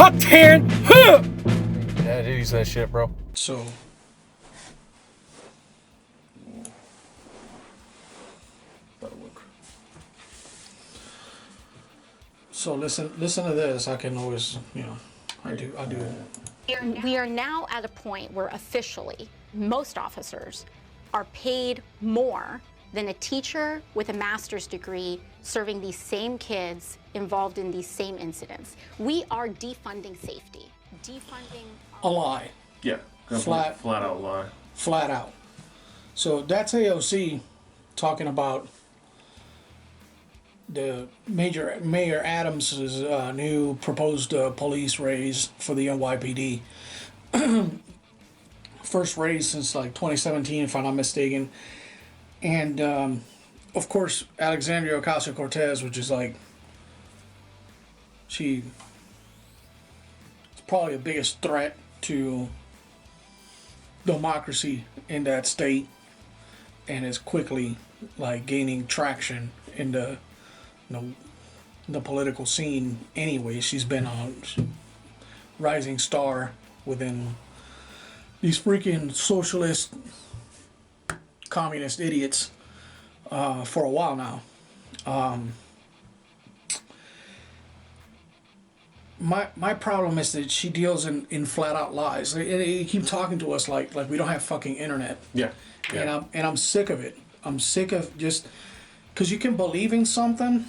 hot tan. Huh. Yeah, I did use that shit, bro. So listen to this. I can always, I do. We are now at a point where officially most officers are paid more than a teacher with a master's degree serving these same kids involved in these same incidents. We are defunding safety. Defunding... A lie. Yeah. Flat out lie. Flat out. So that's AOC talking about the Mayor Adams' new proposed police raise for the NYPD. First raise since like 2017, if I'm not mistaken. And of course, Alexandria Ocasio-Cortez, which is like, she's probably the biggest threat to democracy in that state, and is quickly like gaining traction in the political scene anyway. She's been a rising star within these freaking socialist communist idiots for a while now. My problem is that she deals in flat out lies. They keep talking to us like we don't have fucking internet. Yeah. And I'm sick of it. I'm sick of just because you can believe in something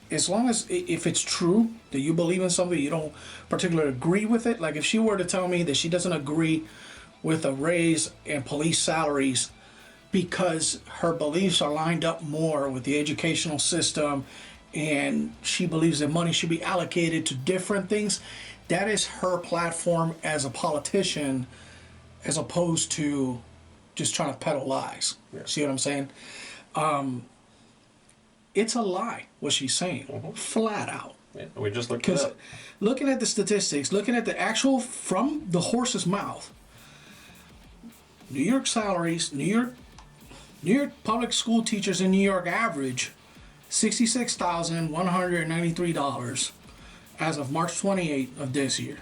as long as if it's true that you believe in something, you don't particularly agree with it. Like if she were to tell me that she doesn't agree with a raise in police salaries because her beliefs are lined up more with the educational system and she believes that money should be allocated to different things, that is her platform as a politician as opposed to just trying to peddle lies. Yeah. See what I'm saying? It's a lie what she's saying, flat out. Yeah, we just looked it up. Looking at the statistics, looking at the actual from the horse's mouth, New York salaries, New York public school teachers in New York average $66,193 as of March 28th of this year.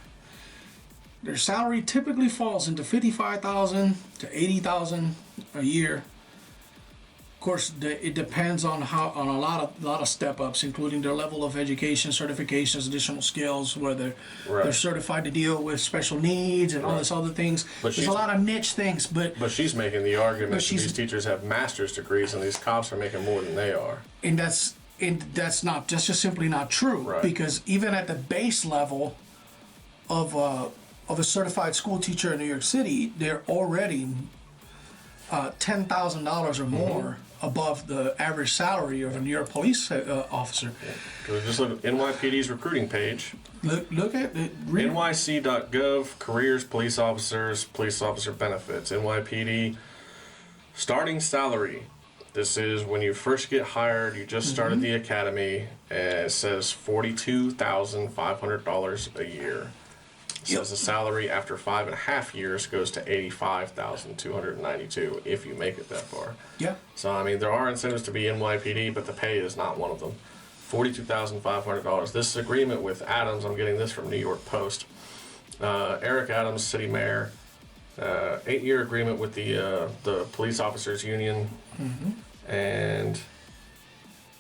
Their salary typically falls into $55,000 to $80,000 a year. Of course, it depends on a lot of step ups, including their level of education, certifications, additional skills, whether they're certified to deal with special needs and all this other things. There's a lot of niche things, but she's making the argument that these teachers have master's degrees and these cops are making more than they are. And that's just simply not true. Right. Because even at the base level of a certified school teacher in New York City, they're already $10,000 or more above the average salary of a New York police officer. Yeah. Just look at NYPD's recruiting page. Look at it. NYC.gov, careers, police officer benefits. NYPD, starting salary. This is when you first get hired, you just started the academy, and it says $42,500 a year. It says the salary after 5.5 years goes to $85,292 if you make it that far. Yeah. So, I mean, there are incentives to be NYPD, but the pay is not one of them. $42,500. This agreement with Adams, I'm getting this from New York Post. Eric Adams, city mayor, 8-year agreement with the police officers union, and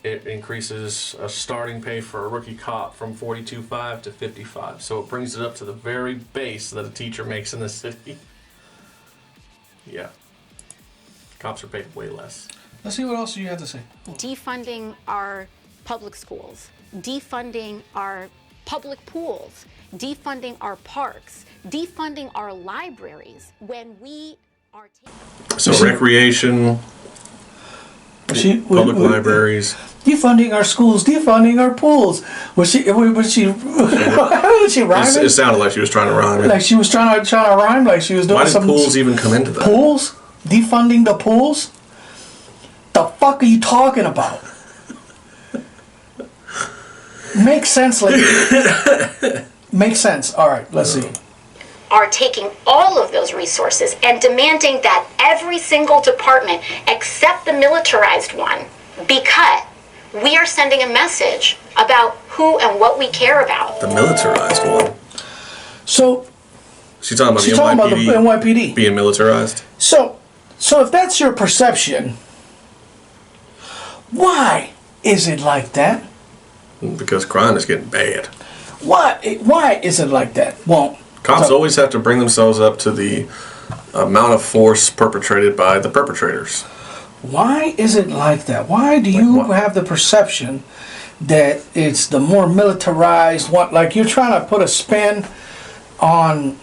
it increases a starting pay for a rookie cop from $42,500 to $55,000. So it brings it up to the very base that a teacher makes in the city. Yeah. Cops are paid way less. Let's see what else you have to say. Defunding our public schools, defunding our public pools, defunding our parks, defunding our libraries when we are taking... So recreation... public libraries, defunding our schools, defunding our pools. Was she rhyming? It sounded like she was trying to rhyme. Like she was trying to rhyme. Like she was doing something. Why did pools even come into that? Pools? Defunding the pools? The fuck are you talking about? Makes sense, lady. Makes sense. All right, let's see. Are taking all of those resources and demanding that every single department except the militarized one be cut. We are sending a message about who and what we care about. The militarized one. So She's talking about she's the talking about the NYPD NYPD. being militarized. So if that's your perception, why is it like that? Because crime is getting bad. Why is it like that? Well, Cops always have to bring themselves up to the amount of force perpetrated by the perpetrators. why is it like that? Why do you have the perception that it's the more militarized one? Like you're trying to put a spin on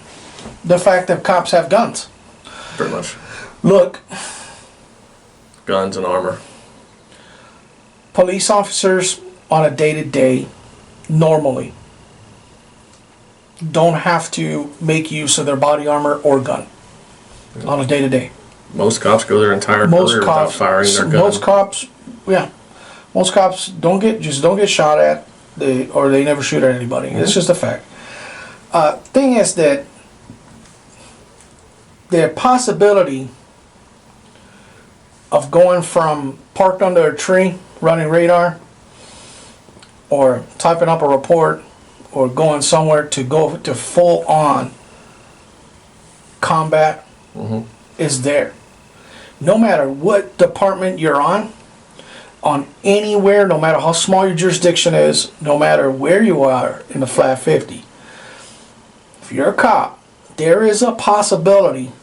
the fact that cops have guns. Pretty much. Look, Guns and armor. police officers on a day-to-day normally don't have to make use of their body armor or gun on a day-to-day. Most cops go their entire career without firing their gun. Most cops don't get shot at, or they never shoot at anybody. It's just a fact. Thing is that the possibility of going from parked under a tree running radar, or typing up a report, or going somewhere to go to full on combat is there. No matter what department you're on anywhere, no matter how small your jurisdiction is, no matter where you are in the flat 50, if you're a cop, there is a possibility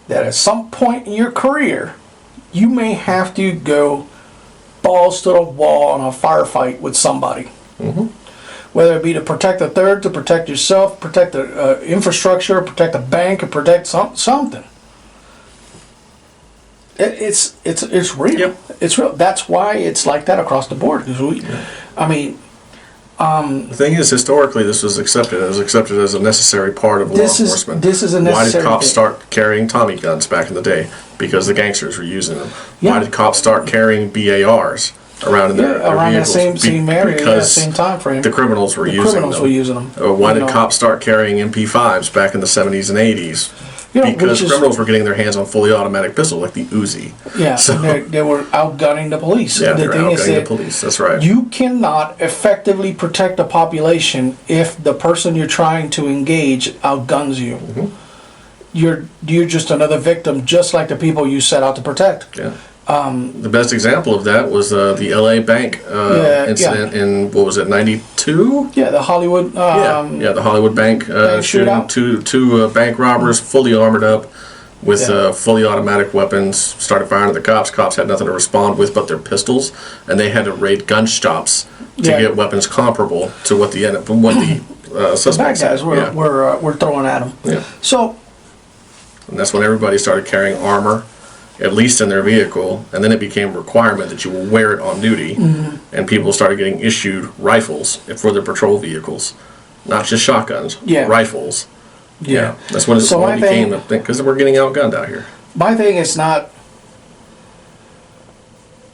that at some point in your career, you may have to go balls to the wall in a firefight with somebody. Whether it be to protect the third, to protect yourself, protect the infrastructure, protect a bank, or protect something. It's real. Yep. It's real. That's why it's like that across the board. I mean, The thing is, historically, this was accepted. It was accepted as a necessary part of law enforcement. This is a Why necessary did cops thing. start carrying Tommy guns back in the day? Because the gangsters were using them. Yeah. Why did cops start carrying BARs around in their around that vehicles? same area, because same time frame. the criminals were using them. Why You did know. cops start carrying MP5s back in the 70s and 80s? You know, Because which is- criminals were getting their hands on fully automatic pistols like the Uzi. Yeah, So, they were outgunning the police. yeah, The they're thing is outgunning the that police. That's right. you cannot effectively protect the population if the person you're trying to engage outguns you. You're just another victim, just like the people you set out to protect. Yeah. The best example of that was the LA bank incident in, what was it, 92? Yeah, the Hollywood. The Hollywood bank shooting shootout. two bank robbers fully armored up with fully automatic weapons, started firing at the cops. Cops had nothing to respond with but their pistols, and they had to raid gun shops to Yeah. get weapons comparable to what the Bad suspects guys had. were throwing at them. Yeah. So And that's when everybody started carrying armor, at least in their vehicle, and then it became a requirement that you will wear it on duty, and people started getting issued rifles for their patrol vehicles, not just shotguns, Yeah. rifles. yeah. That's when it So my became thing- a thing, because we're getting outgunned out here. My thing is not.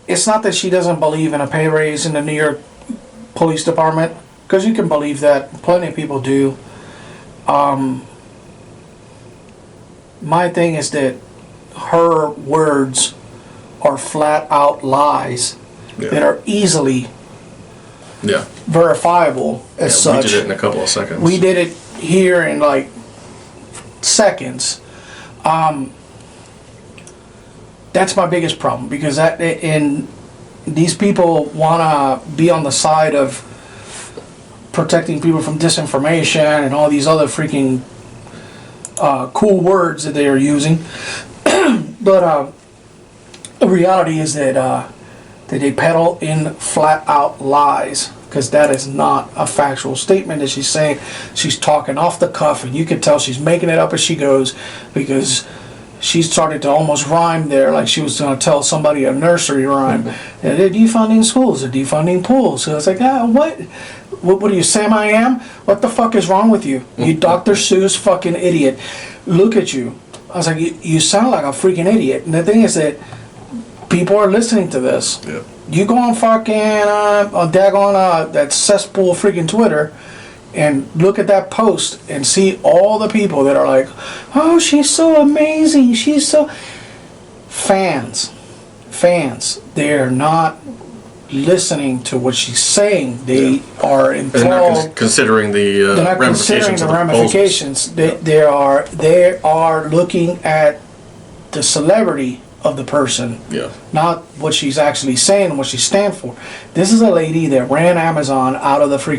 It's not that she doesn't believe in a pay raise in the New York Police Department, because you can believe that. Plenty of people do. My thing is that her words are flat out lies that are easily Yeah. verifiable as We such. did it in a couple of seconds. We did it here in like seconds. That's my biggest problem, because these people want to be on the side of protecting people from disinformation and all these other freaking cool words that they are using. But the reality is that they peddle in flat out lies, because that is not a factual statement that she's saying. She's talking off the cuff, and you can tell she's making it up as she goes, because she's starting to almost rhyme there, like she was going to tell somebody a nursery rhyme. And they're defunding schools, they're defunding pools. So it's like, what do you, Sam I am? What the fuck is wrong with you? You Dr. Seuss fucking idiot. Look at you. I was like, you sound like a freaking idiot. And the thing is that people are listening to this. Yeah. You go on fucking that cesspool freaking Twitter and look at that post and see all the people that are like, oh, she's so amazing, she's so... Fans. They're not listening to what she's saying. They are They're not enthralled. considering the They're not considering ramifications the of the ramifications. They are looking at the celebrity of the person, not what she's actually saying and what she stands for. This is a lady that ran Amazon out of her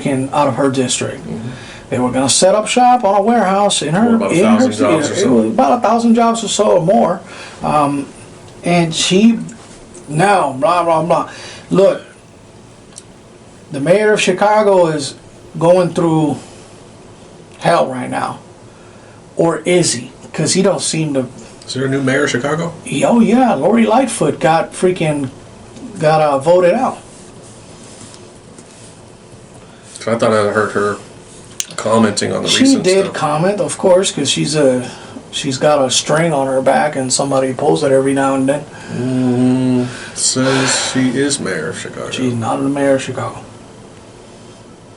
district. Mm-hmm. They were going to set up shop on a warehouse in her. About 1,000 jobs or so. It was about 1,000 jobs or so or more, and she now blah blah blah. Look, the mayor of Chicago is going through hell right now, or is he? Because he don't seem to. Is there a new mayor of Chicago? Oh yeah, Lori Lightfoot got voted out. I thought I heard her commenting on the She recent did stuff. comment, of course, because she's got a string on her back, and somebody pulls it every now and then. Says she is mayor of Chicago. She's not the mayor of Chicago.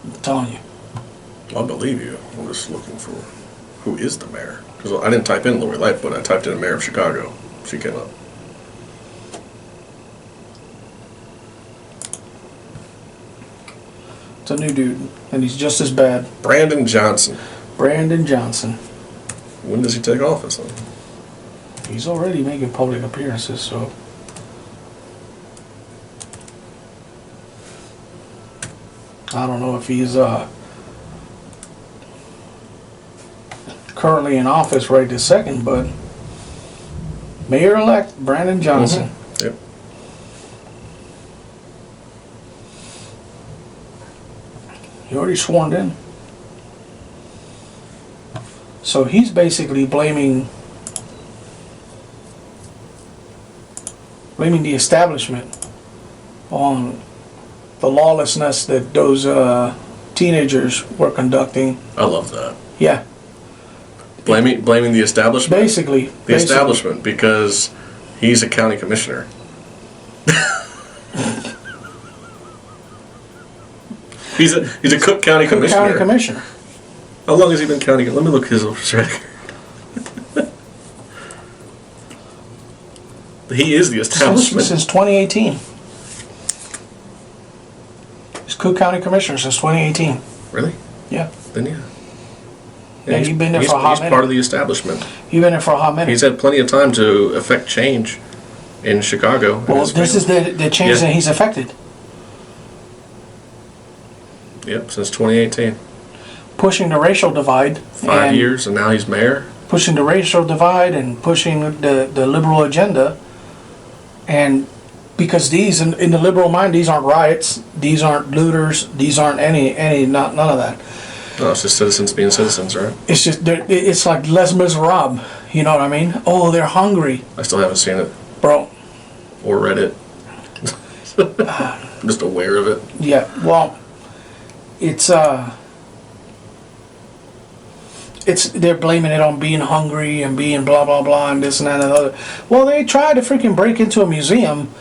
I'm telling you. I believe you. I'm just looking for who is the mayor. Because I didn't type in Lori Lightfoot, I typed in mayor of Chicago. She came up. It's a new dude, and he's just as bad. Brandon Johnson. Brandon Johnson. When does he take office? He's already making public appearances, so. I don't know if he's currently in office right this second, but Mayor-elect Brandon Johnson. Mm-hmm. Yep. He already sworn in. So he's basically blaming the establishment on the lawlessness that those teenagers were conducting. I love that. Yeah. Blaming the establishment? Basically. The establishment, because he's a county commissioner. He's a Cook County commissioner. County commissioner. How long has he been county? Let me look his record. He is the establishment. Since 2018. He's Cook County commissioner since 2018. Really? Yeah. Then yeah. Yeah, you've been there for a hot He's minute. part of the establishment. You've been there for a hot minute. He's had plenty of time to affect change in Chicago. Well, this is the change that he's affected. Yep, since 2018. Pushing the racial divide. 5 years, and now he's mayor. Pushing the racial divide and pushing the liberal agenda. And because these, in the liberal mind, these aren't riots, these aren't looters, these aren't none of that. No, it's just citizens being citizens, right? It's just, it's like Les Miserables, you know what I mean? Oh, they're hungry. I still haven't seen it. Bro. Or read it. I'm just aware of it. Yeah, well, they're blaming it on being hungry and being blah blah blah and this and that and the other. Well, they tried to freaking break into a museum,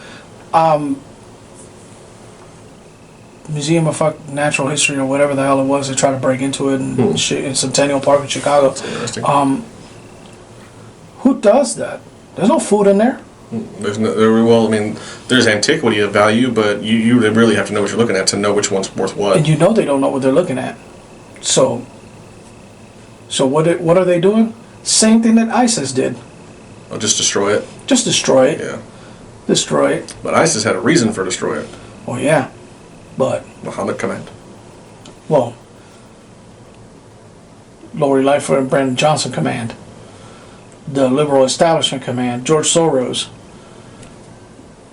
Museum of Natural History or whatever the hell it was. They tried to break into it in Centennial Park in Chicago. That's interesting. Who does that? There's no food in there. There's well, I mean, there's antiquity of value, but you really have to know what you're looking at to know which one's worth what. And you know they don't know what they're looking at. So what are they doing? Same thing that ISIS did. I'll just destroy it. Just destroy it. Yeah. Destroy it. But ISIS had a reason for destroying it. Well, yeah, but Muhammad command. well, Lori Lightfoot and Brandon Johnson command. The liberal establishment command. George Soros.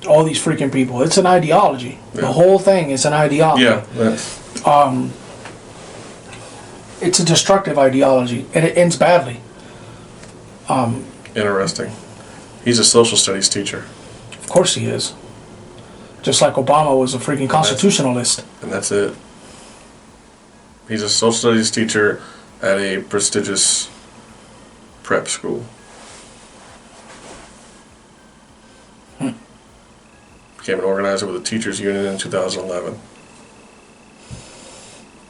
All these freaking people. It's an ideology. Yeah. The whole thing is an ideology. Yeah. It's a destructive ideology, and it ends badly. Interesting. He's a social studies teacher. Of course he is. Just like Obama was a freaking constitutionalist. And that's it. He's a social studies teacher at a prestigious prep school. Became an organizer with the teachers union in 2011.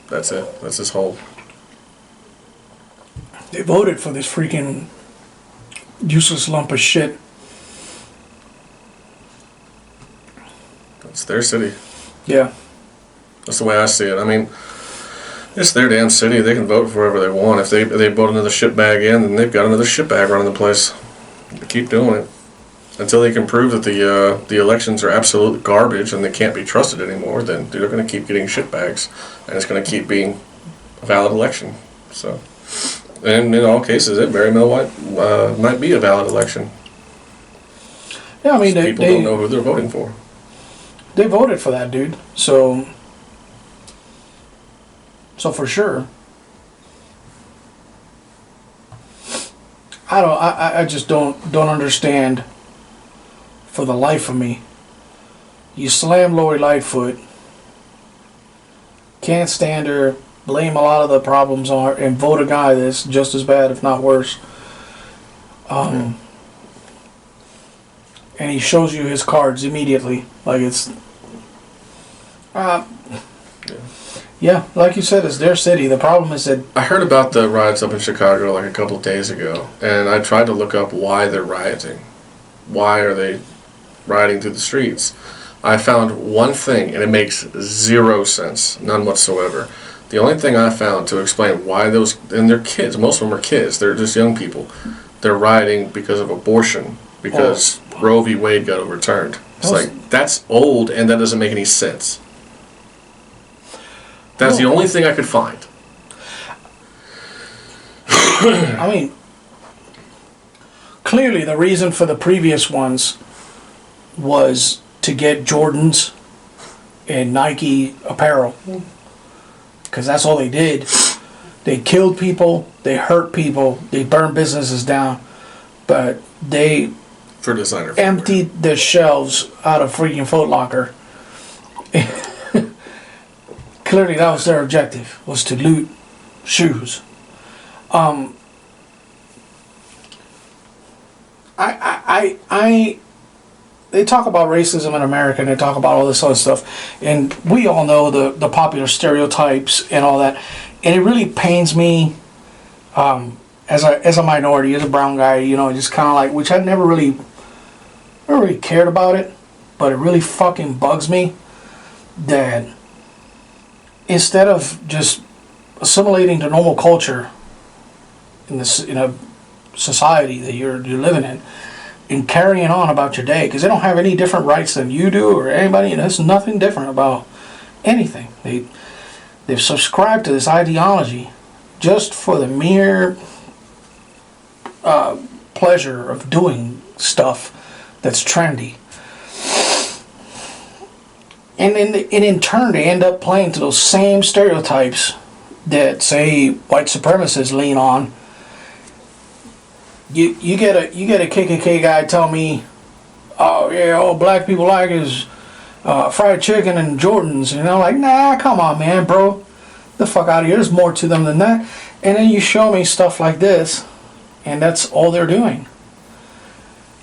That's it. That's his whole. They voted for this freaking useless lump of shit. It's their city. Yeah. That's the way I see it. I mean, it's their damn city. They can vote for whoever they want. If they vote another shitbag in, then they've got another shitbag running the place. They keep doing it until they can prove that the elections are absolute garbage and they can't be trusted anymore. Then they're going to keep getting shitbags, and it's going to keep being a valid election. So, and in all cases, it very well might be a valid election. Yeah, I mean, People don't know who they're voting for. They voted for that dude, so for sure. I just don't understand for the life of me. You slam Lori Lightfoot, can't stand her, blame a lot of the problems on her, and vote a guy that's just as bad, if not worse. And he shows you his cards immediately, like it's. Yeah, like you said, it's their city. The problem is that I heard about the riots up in Chicago like a couple of days ago, and I tried to look up why they're rioting. Why are they rioting through the streets? I found one thing, and it makes zero sense, none whatsoever. The only thing I found to explain why those, and they're kids, most of them are kids, they're just young people, they're rioting because of abortion, because Roe v. Wade got overturned. It's like, that's old, and that doesn't make any sense. That's the only thing I could find. I mean, clearly the reason for the previous ones was to get Jordans and Nike apparel. Because that's all they did. They killed people, they hurt people, they burned businesses down. But they For designer emptied the shelves out of freaking Foot Locker. Clearly that was their objective, was to loot shoes. They talk about racism in America, and they talk about all this other stuff, and we all know the popular stereotypes and all that, and it really pains me as a minority, as a brown guy, you know, just kind of like, which I never really cared about it, but it really fucking bugs me that instead of just assimilating to normal culture in a society that you're living in, and carrying on about your day, because they don't have any different rights than you do or anybody, and there's nothing different about anything. They've subscribed to this ideology just for the mere pleasure of doing stuff that's trendy. And in turn, they end up playing to those same stereotypes that, say, white supremacists lean on. You get a KKK guy tell me, oh yeah, all black people like is fried chicken and Jordans, and I'm like, nah, come on, man, bro, the fuck out of here. There's more to them than that. And then you show me stuff like this, and that's all they're doing.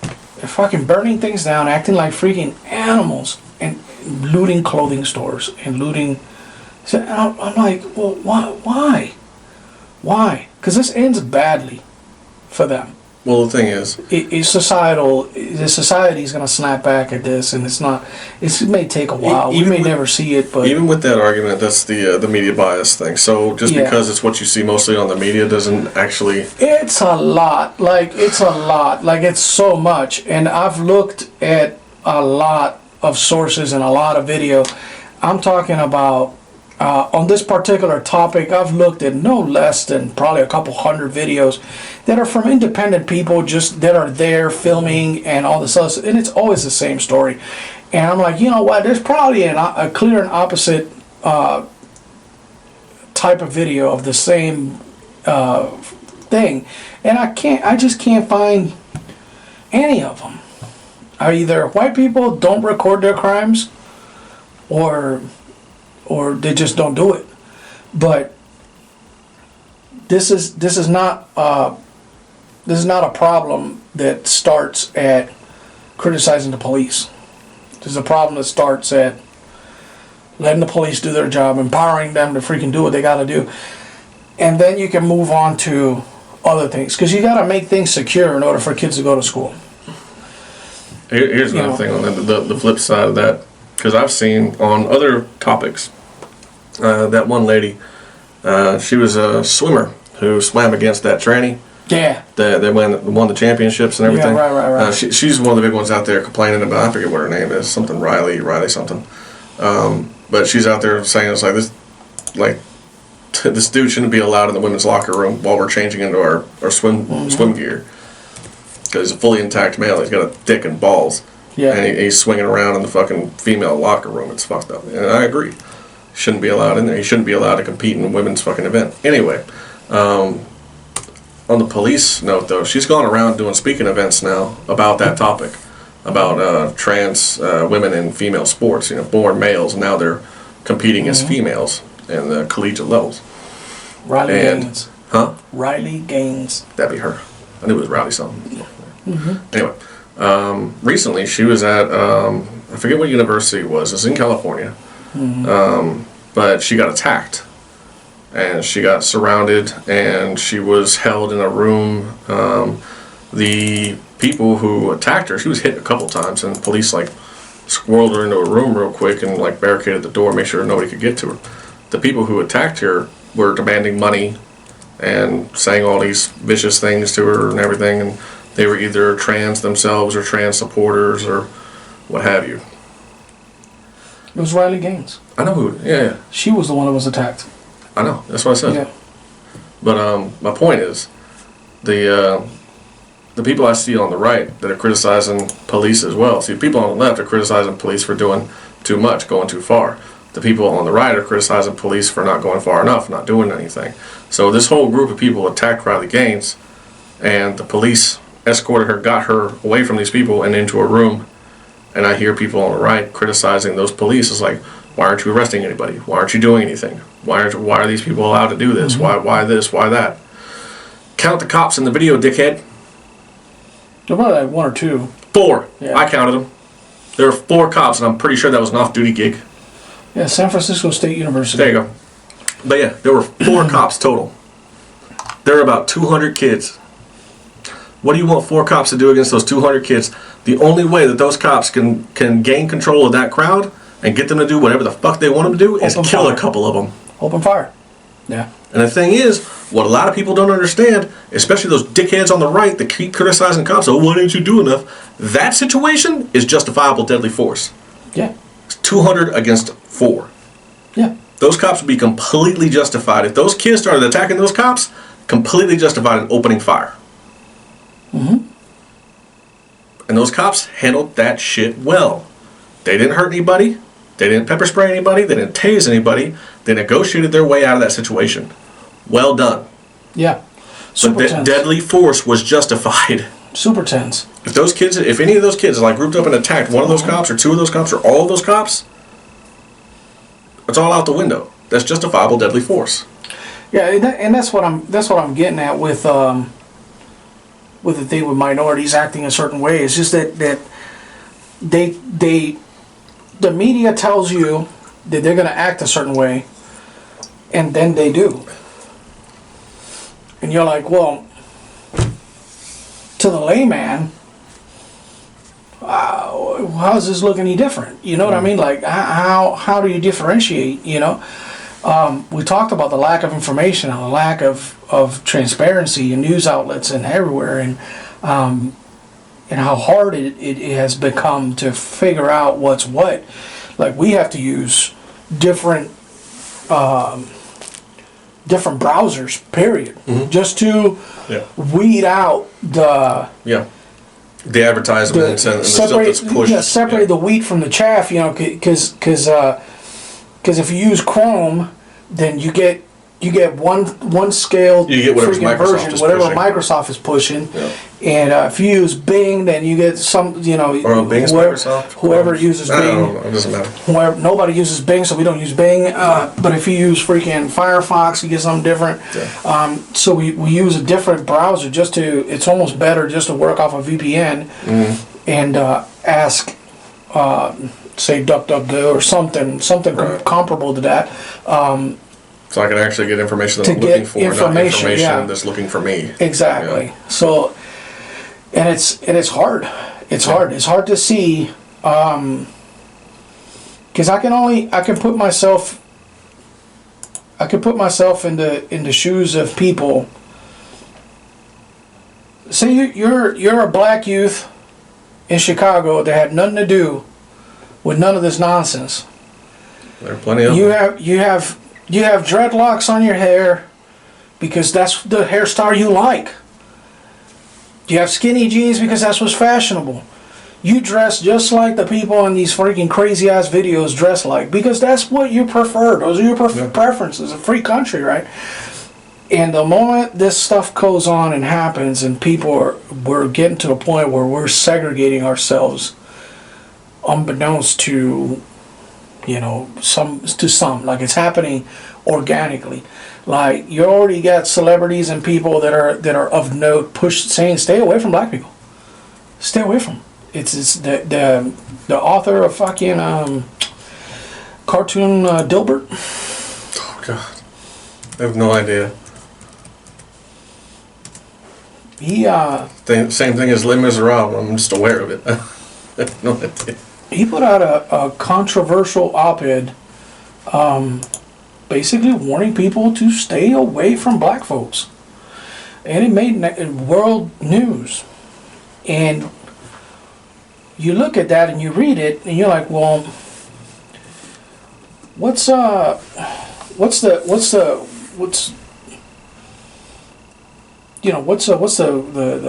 They're fucking burning things down, acting like freaking animals, and looting clothing stores and looting. So I'm like, well, why? Because this ends badly for them. Well, the thing is, The society is going to snap back at this, and it's not. It may take a while. We may never see it, but even with that argument, that's the media bias thing. So just because it's what you see mostly on the media doesn't actually. It's a lot. Like it's so much, and I've looked at a lot of sources and a lot of video. I'm talking about. On this particular topic, I've looked at no less than probably a couple hundred videos that are from independent people just that are there filming and all this other stuff, and it's always the same story. And I'm like, you know what? There's probably a clear and opposite type of video of the same thing, and I just can't find any of them. Either white people don't record their crimes, or they just don't do it. But this is not a problem that starts at criticizing the police. This is a problem that starts at letting the police do their job, empowering them to freaking do what they got to do, and then you can move on to other things, because you got to make things secure in order for kids to go to school. Here's another thing on the flip side of that. because I've seen on other topics that one lady, she was a swimmer who swam against that tranny. Yeah. That won the championships and everything. Yeah, right. She's one of the big ones out there complaining about, I forget what her name is, something Riley something. But she's out there saying it's like this, like this dude shouldn't be allowed in the women's locker room while we're changing into our swim gear. Because he's a fully intact male, he's got a dick and balls. Yeah. And he's swinging around in the fucking female locker room. It's fucked up. And I agree. Shouldn't be allowed in there. He shouldn't be allowed to compete in a women's fucking event. Anyway, on the police note, though, she's gone around doing speaking events now about that topic, about trans women in female sports. Born males, and now they're competing as females in the collegiate levels. Riley Gaines. Huh? Riley Gaines. That'd be her. I knew it was Riley something. Anyway, recently she was at, I forget what university it was. It's in California. But she got attacked. And she got surrounded, and she was held in a room. The people who attacked her, she was hit a couple times, and police squirreled her into a room real quick and barricaded the door, make sure nobody could get to her. The people who attacked her were demanding money and saying all these vicious things to her and everything, and they were either trans themselves or trans supporters or what have you. It was Riley Gaines. I know who. Yeah. She was the one that was attacked. I know. That's what I said. Yeah. But my point is, the people I see on the right that are criticizing police as well. See, people on the left are criticizing police for doing too much, going too far. The people on the right are criticizing police for not going far enough, not doing anything. So this whole group of people attacked Riley Gaines, and the police escorted her, got her away from these people and into a room. And I hear people on the right criticizing those police. It's like, why aren't you arresting anybody? Why aren't you doing anything? Why are these people allowed to do this? Why this? Why that? Count the cops in the video, dickhead. There were like 1 or 2. 4. Yeah. I counted them. There were 4 cops, and I'm pretty sure that was an off-duty gig. Yeah, San Francisco State University. There you go. But yeah, there were 4 cops total. There are about 200 kids. What do you want 4 cops to do against those 200 kids? The only way that those cops can gain control of that crowd and get them to do whatever the fuck they want them to do is kill a couple of them. Open fire. Yeah. And the thing is, what a lot of people don't understand, especially those dickheads on the right that keep criticizing cops, oh, why didn't you do enough? That situation is justifiable deadly force. Yeah. It's 200 against 4. Yeah. Those cops would be completely justified. If those kids started attacking those cops, completely justified in opening fire. And those cops handled that shit well. They didn't hurt anybody. They didn't pepper spray anybody. They didn't tase anybody. They negotiated their way out of that situation. Well done. Yeah. But that deadly force was justified. Super tense. If any of those kids grouped up and attacked one of those cops or 2 of those cops or all of those cops, it's all out the window. That's justifiable deadly force. Yeah, and that's what I'm getting at with the thing with minorities acting a certain way. It's just that the media tells you that they're going to act a certain way, and then they do. And you're like, well, to the layman, how's this look any different? You know what I mean? Like, how do you differentiate, We talked about the lack of information and the lack of transparency in news outlets and everywhere, and how hard it has become to figure out what's what. Like, we have to use different browsers, period, just to weed out the advertisements and the stuff that's pushed. Separate the wheat from the chaff, because if you use Chrome, then you get one scaled freaking version, whatever Microsoft is pushing. Yeah. And if you use Bing, then you get some, or Bing's Microsoft. Whoever uses Bing. I don't know, it doesn't matter. Nobody uses Bing, so we don't use Bing. But if you use freaking Firefox, you get something different. Yeah. So we use a different browser it's almost better just to work off a VPN and ask, say, DuckDuckGo or something comparable to that. So I can actually get information that I'm looking for, not information that's looking for me. Exactly. Yeah. So, and it's hard. It's hard. It's hard to see because I can put myself in the shoes of people. Say you're a black youth in Chicago that had nothing to do with none of this nonsense. There are plenty of them. You have dreadlocks on your hair because that's the hairstyle you like. You have skinny jeans because that's what's fashionable. You dress just like the people in these freaking crazy ass videos dress like because that's what you prefer. Those are your preferences. A free country, right? And the moment this stuff goes on and happens, and we're getting to a point where we're segregating ourselves, unbeknownst to, some like it's happening organically. Like you already got celebrities and people that are of note saying stay away from black people, stay away from them. It's the author of fucking cartoon Dilbert. Oh God, I have no idea. He Same thing as Les Miserables. I'm just aware of it. I have no idea. He put out a controversial op-ed, basically warning people to stay away from black folks, and it made world news. And you look at that and you read it, and you're like, well, what's the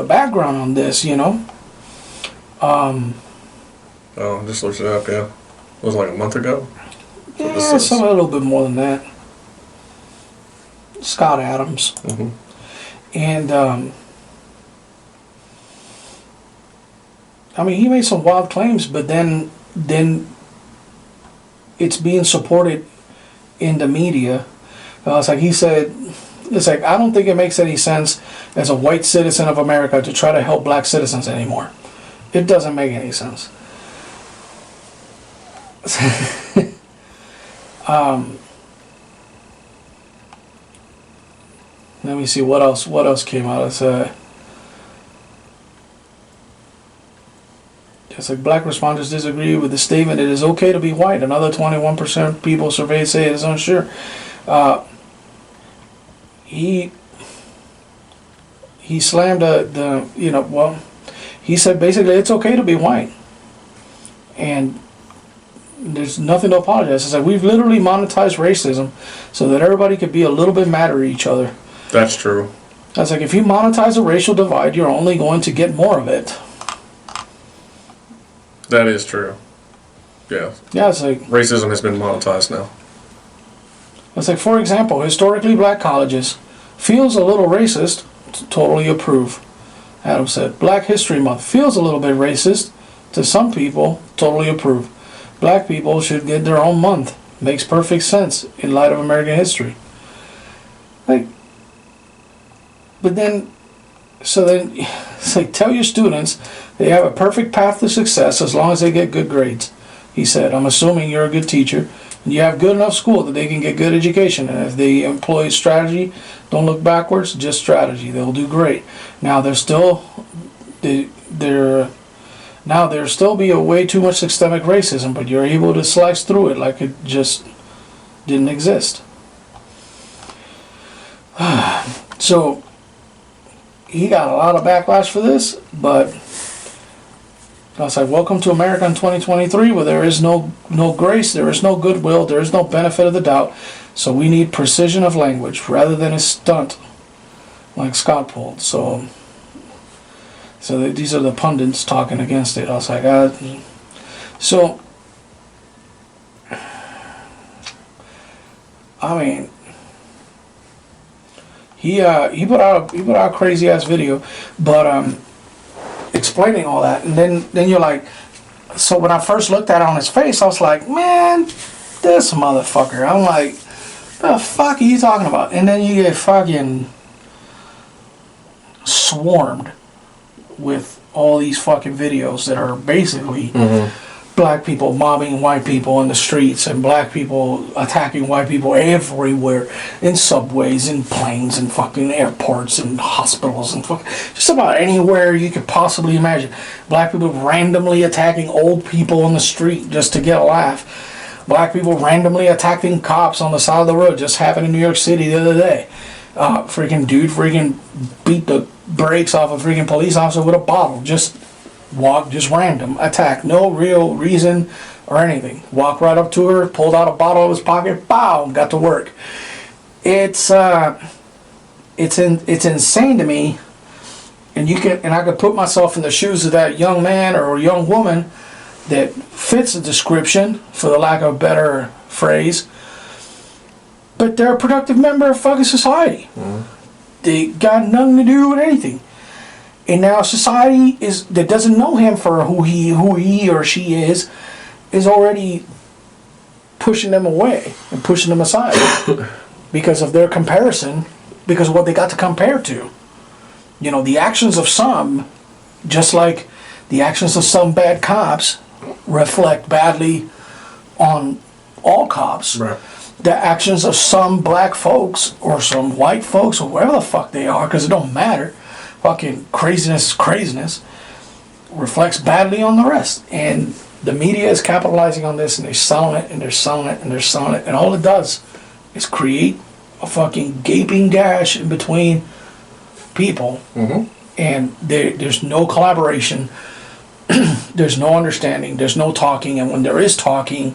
background on this, Oh, just looked it up, yeah. It was like a month ago? Yeah, a little bit more than that. Scott Adams. Mm-hmm. And, he made some wild claims, but then it's being supported in the media. It's like he said, I don't think it makes any sense as a white citizen of America to try to help black citizens anymore. It doesn't make any sense. Let me see what else came out. It's like black respondents disagree with the statement it is okay to be white. Another 21% of people surveyed say it is unsure. He slammed he said basically it's okay to be white. And there's nothing to apologize. It's like we've literally monetized racism so that everybody could be a little bit mad at each other. That's true. That's like if you monetize a racial divide, you're only going to get more of it. That is true. Yeah. Yeah, it's like racism has been monetized now. It's like, for example, historically black colleges feels a little racist, totally approve. Adam said, Black History Month feels a little bit racist to some people, totally approve. Black people should get their own month. Makes perfect sense in light of American history. It's like tell your students they have a perfect path to success as long as they get good grades. He said, I'm assuming you're a good teacher and you have good enough school that they can get good education. And if they employ strategy, don't look backwards, just strategy. They'll do great. Now there'll still be a way too much systemic racism, but you're able to slice through it like it just didn't exist. So he got a lot of backlash for this, but I was like, welcome to America in 2023 where there is no grace, there is no goodwill, there is no benefit of the doubt. So we need precision of language rather than a stunt like Scott pulled. So these are the pundits talking against it. I was like, he put out a crazy ass video, but explaining all that, and then you're like, so when I first looked at it on his face, I was like, man, this motherfucker. I'm like, the fuck are you talking about? And then you get fucking swarmed with all these fucking videos that are basically black people mobbing white people in the streets and black people attacking white people everywhere, in subways, in planes, and fucking airports, and hospitals, and just about anywhere you could possibly imagine. Black people randomly attacking old people on the street just to get a laugh. Black people randomly attacking cops on the side of the road. Just happened in New York City the other day. Freaking dude beat the brakes off a freaking police officer with a bottle. Just random attack. No real reason or anything. Walked right up to her, pulled out a bottle out of his pocket, bow, got to work. It's insane to me. And I could put myself in the shoes of that young man or young woman that fits the description, for the lack of a better phrase. But they're a productive member of fucking society. Mm-hmm. They got nothing to do with anything. And now society that doesn't know him for who he or she is already pushing them away and pushing them aside because of their comparison, because of what they got to compare to. You know, the actions of some, just like the actions of some bad cops, reflect badly on all cops. Right. The actions of some black folks or some white folks or wherever the fuck they are, because it don't matter, fucking craziness, reflects badly on the rest. And the media is capitalizing on this, and they're selling it, and they're selling it, and they're selling it. And all it does is create a fucking gaping gash in between people. Mm-hmm. And there's no collaboration. There's no understanding. There's no talking. And when there is talking,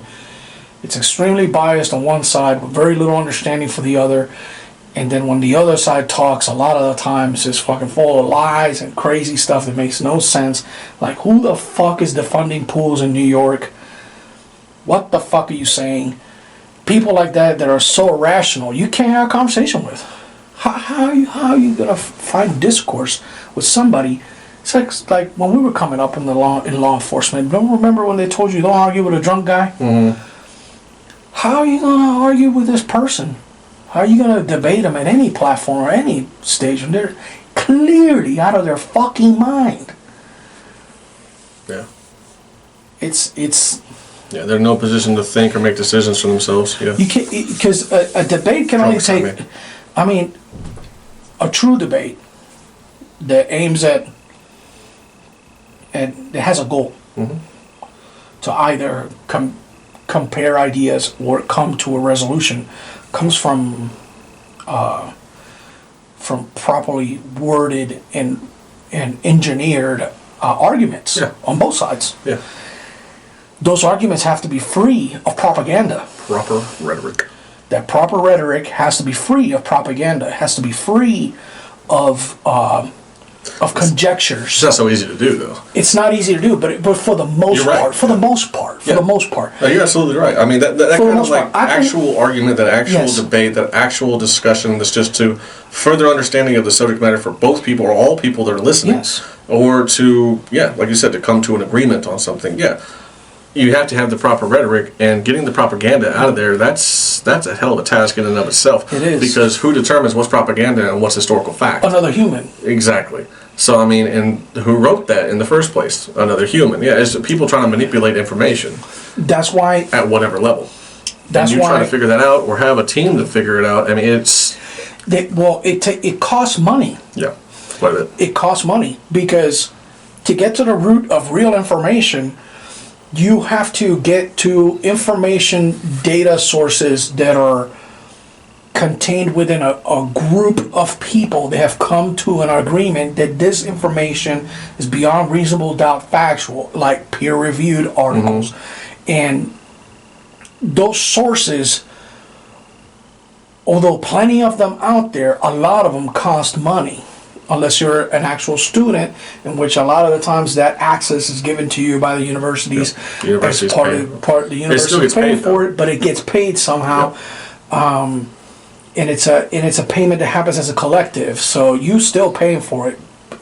it's extremely biased on one side with very little understanding for the other. And then when the other side talks, a lot of the times it's fucking full of lies and crazy stuff that makes no sense. Like, who the fuck is defunding pools in New York? What the fuck are you saying? People like that are so irrational, you can't have a conversation with. How are you gonna find discourse with somebody? It's like when we were coming up in law enforcement. Remember when they told you don't argue with a drunk guy? Mm-hmm. How are you gonna argue with this person? How are you gonna debate them at any platform or any stage? And they're clearly out of their fucking mind. Yeah. It's. Yeah, they're in no position to think or make decisions for themselves. Yeah. You can't, because a debate can only take. I mean, a true debate that aims at and it has a goal, mm-hmm. to either compare ideas or come to a resolution, comes from properly worded and engineered arguments, yeah. on both sides. Yeah. Those arguments have to be free of propaganda. Proper rhetoric. That proper rhetoric has to be free of propaganda. It has to be free of conjectures. It's not so easy to do, though. It's not easy to do, but for the most part, right. For the most part. No, you're absolutely right. I mean, that kind of like actual argument, that actual debate, that actual discussion that's just to further understanding of the subject matter for both people or all people that are listening. Yes. Or to, like you said, to come to an agreement on something. Yeah. You have to have the proper rhetoric, and getting the propaganda out of there, that's a hell of a task in and of itself. It is. Because who determines what's propaganda and what's historical fact? Another human. Exactly. So, I mean, and who wrote that in the first place? Another human. Yeah, it's people trying to manipulate information. That's why... At whatever level. That's and why... trying to figure that out, or have a team to figure it out. I mean, it's... It costs money. Yeah, quite a bit. It costs money, because to get to the root of real information... You have to get to information data sources that are contained within a group of people that have come to an agreement that this information is beyond reasonable doubt factual, like peer-reviewed articles. Mm-hmm. And those sources, although plenty of them out there, a lot of them cost money. Unless you're an actual student, in which a lot of the times that access is given to you by the universities. Yeah. The as part of the university paying for it, but it gets paid somehow, and it's a payment that happens as a collective. So you still paying for it.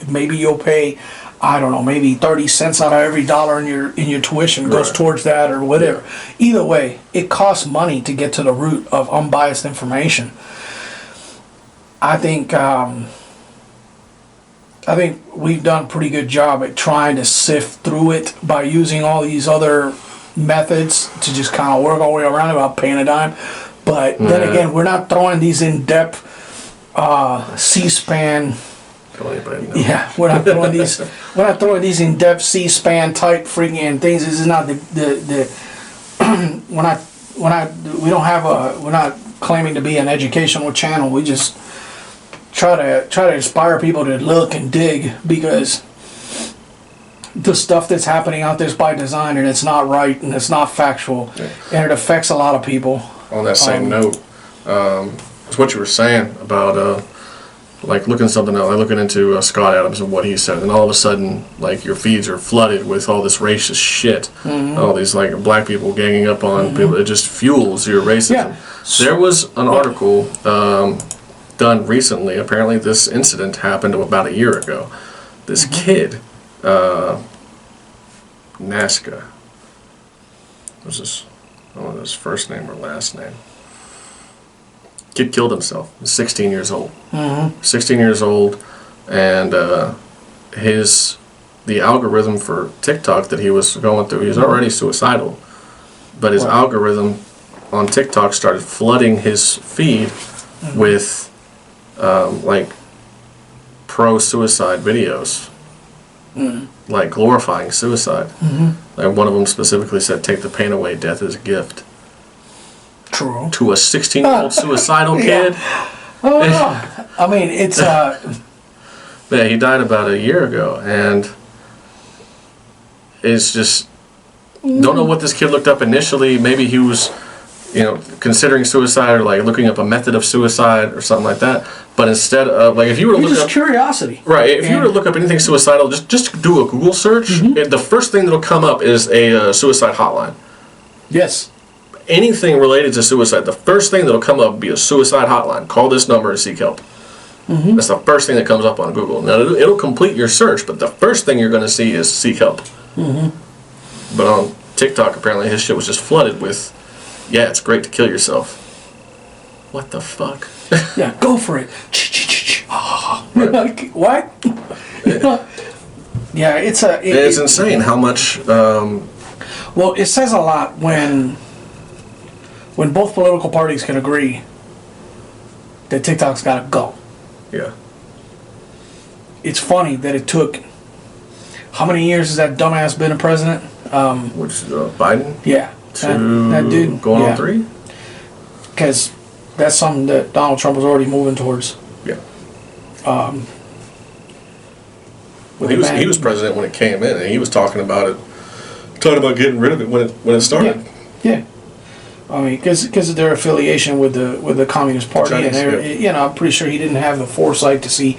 Maybe you'll pay, I don't know, maybe 30 cents out of every dollar in your tuition goes towards that or whatever. Yeah. Either way, it costs money to get to the root of unbiased information. I think we've done a pretty good job at trying to sift through it by using all these other methods to just kind of work our way around it without paying a dime. But then again, we're not throwing these in-depth C-SPAN. Yeah, we're not throwing these. We're not throwing these in-depth C-SPAN type freaking things. This is not the we're we're not claiming to be an educational channel. We just try to inspire people to look and dig, because the stuff that's happening out there's by design, and it's not right, and it's not factual, and it affects a lot of people. On that same note, it's what you were saying about like looking something else, like looking into Scott Adams and what he said, and all of a sudden, like, your feeds are flooded with all this racist shit, all these like black people ganging up on people. It just fuels your racism. Yeah. There was an article done recently. Apparently, this incident happened about a year ago. This kid, Nazca, was this? I don't know his first name or last name. Kid killed himself. He's 16 years old. 16 years old, and the algorithm for TikTok that he was going through, he was already suicidal, but his algorithm on TikTok started flooding his feed with like pro-suicide videos, like glorifying suicide. Like one of them specifically said, "Take the pain away. Death is a gift." True. To a 16-year-old suicidal kid. I mean, it's Yeah, he died about a year ago, and it's just don't know what this kid looked up initially. Maybe he was, considering suicide, or like looking up a method of suicide or something like that. But instead of, like, if you were to look just up curiosity, right, if you were to look up anything suicidal, just do a Google search. The first thing that'll come up is a suicide hotline. Yes. Anything related to suicide, the first thing that'll come up will be a suicide hotline. Call this number and seek help. That's the first thing that comes up on Google. Now, it'll complete your search, but the first thing you're going to see is seek help. But on TikTok, apparently, his shit was just flooded with, yeah, it's great to kill yourself. What the fuck? Yeah, go for it. Like, what? Yeah, it's insane how much. Well, it says a lot when both political parties can agree that TikTok's got to go. Yeah. It's funny that it took, how many years has that dumbass been a president? Which Biden? Yeah. That dude. Going on 3? Because that's something that Donald Trump was already moving towards. Yeah. He was president when it came in, and he was talking about getting rid of it when it started. Yeah. I mean, because of their affiliation with the Communist Party, Chinese, and I'm pretty sure he didn't have the foresight to see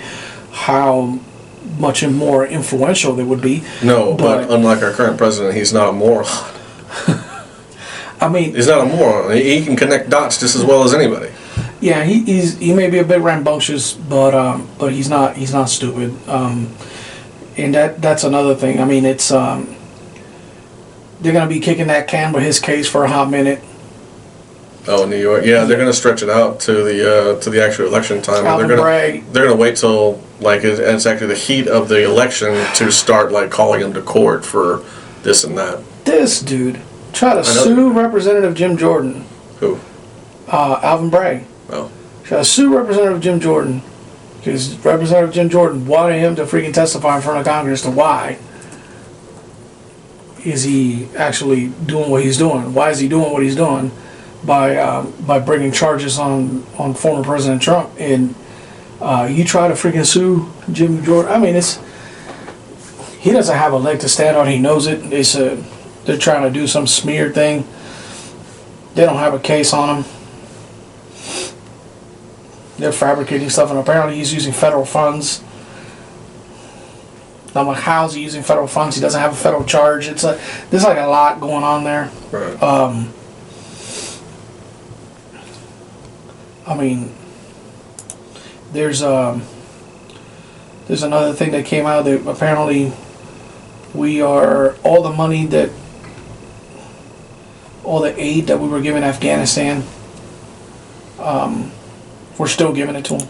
how much more influential they would be. No, but unlike our current president, he's not a moron. I mean, he's not a moron. He can connect dots just as well as anybody. Yeah, he may be a bit rambunctious, but he's not stupid. And that's another thing. I mean, it's they're gonna be kicking that can with his case for a hot minute. Oh, New York. Yeah, they're gonna stretch it out to the actual election time. They're gonna wait till like it's actually the heat of the election to start like calling him to court for this and that. This dude tried to sue Representative Jim Jordan. Who? Alvin Bragg. Oh. Tried to sue Representative Jim Jordan because Representative Jim Jordan wanted him to freaking testify in front of Congress to why is he actually doing what he's doing? Why is he doing what he's doing? By bringing charges on former President Trump, and you try to freaking sue Jim Jordan. I mean, he doesn't have a leg to stand on. He knows it. They're trying to do some smear thing. They don't have a case on him. They're fabricating stuff, and apparently he's using federal funds. I'm like, how's he using federal funds? He doesn't have a federal charge. There's like a lot going on there. Right. I mean, there's another thing that came out that apparently all the aid that we were giving Afghanistan, we're still giving it to them.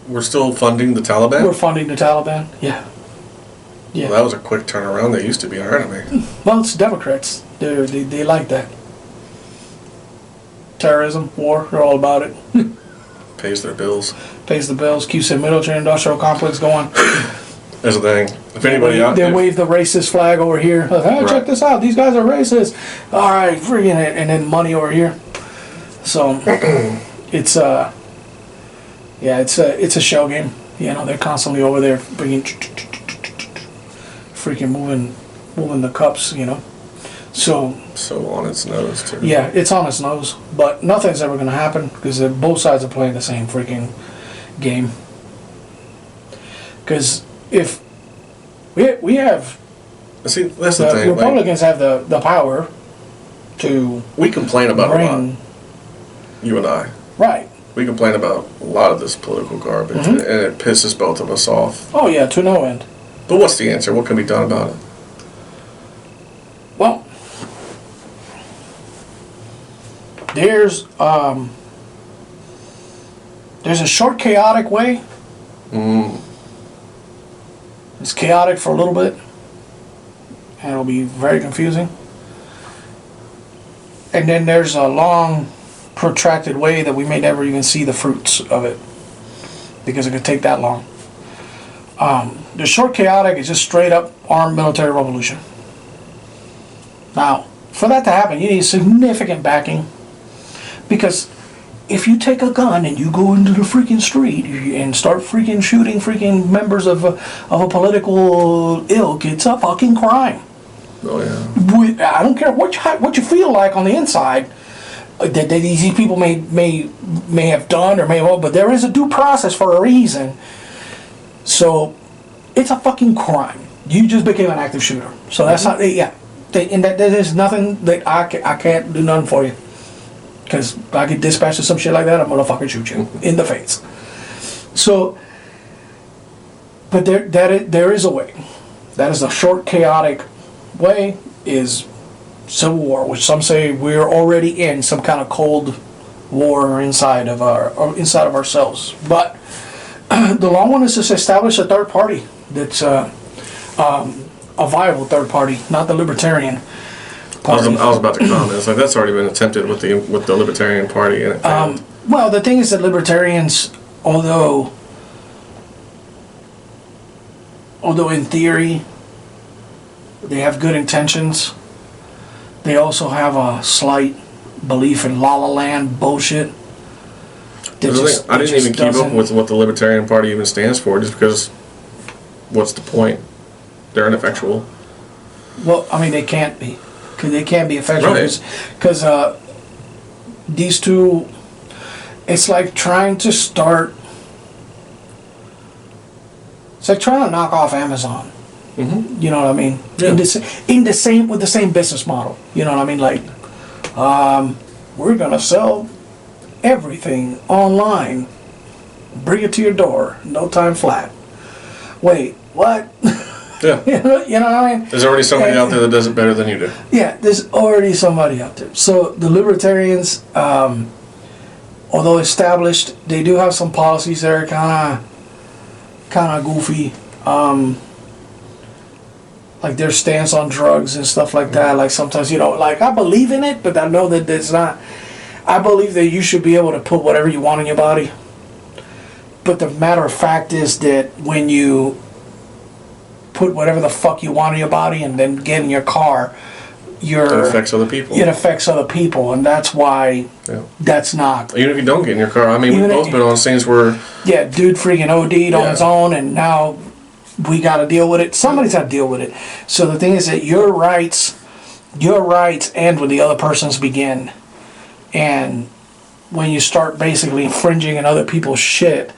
We're still funding the Taliban? We're funding the Taliban, yeah. Well, that was a quick turnaround. They used to be our enemy. Well, it's Democrats. They like that. Terrorism, war, they're all about it. Pays their bills. Pays the bills, keeps the military industrial complex going. That's the thing. If anybody out They wave the racist flag over here. Like, hey, check this out. These guys are racist. All right, freaking it. And then money over here. So it's it's a shell game. You know, they're constantly over there bringing, freaking moving the cups. You know, so on its nose too. yeah, it's on its nose. But nothing's ever gonna happen because both sides are playing the same freaking game. Because if we have, see, that's the thing. Republicans have the power to We complain about a lot. bring You and I. right. We complain about a lot of this political garbage, and it pisses both of us off. Oh yeah, to no end. But what's the answer? What can be done about it? Well, there's a short, chaotic way. It's chaotic for a little bit, and it'll be very confusing. And then there's a long, protracted way that we may never even see the fruits of it, because it could take that long. The short, chaotic is just straight up armed military revolution. Now, for that to happen, you need significant backing, because if you take a gun and you go into the freaking street and start freaking shooting freaking members of a political ilk, it's a fucking crime. Oh yeah. I don't care what you feel like on the inside that these people may have done or may have, but there is a due process for a reason. So it's a fucking crime. You just became an active shooter. So that's not, yeah. And that there's nothing that I can't do nothing for you. Because I get dispatched to some shit like that, I'm gonna fucking shoot you in the face. So, but there is a way. That is a short, chaotic way, is civil war, which some say we're already in some kind of cold war inside of ourselves. But the long one is to establish a third party that's a viable third party, not the libertarian party. I was about to comment. It's like that's already been attempted with the Libertarian Party, and it failed. Well, the thing is that libertarians, although in theory they have good intentions, they also have a slight belief in la la land bullshit. I didn't even keep up with what the Libertarian Party even stands for, just because what's the point? They're ineffectual. Well, I mean, they can't be. Because they can't be effective. Right. Because these two, it's like trying to start, it's like trying to knock off Amazon. Mm-hmm. You know what I mean? Yeah. With the same business model. You know what I mean? Like, we're gonna sell everything online, bring it to your door, no time flat. Wait, what? Yeah. You know what I mean? There's already somebody out there that does it better than you do. Yeah, there's already somebody out there. So the libertarians, although established, they do have some policies that are kind of goofy. Like their stance on drugs and stuff like that. Like sometimes, like I believe in it, but I know that it's not. I believe that you should be able to put whatever you want in your body. But the matter of fact is that when you put whatever the fuck you want in your body and then get in your car, It affects other people. It affects other people, and that's why that's not. Even if you don't get in your car, I mean, we've both been on scenes where. Yeah, dude freaking OD'd on his own, and now we got to deal with it. Somebody's got to deal with it. So the thing is that your rights end when the other person's begin. And when you start basically infringing on other people's shit,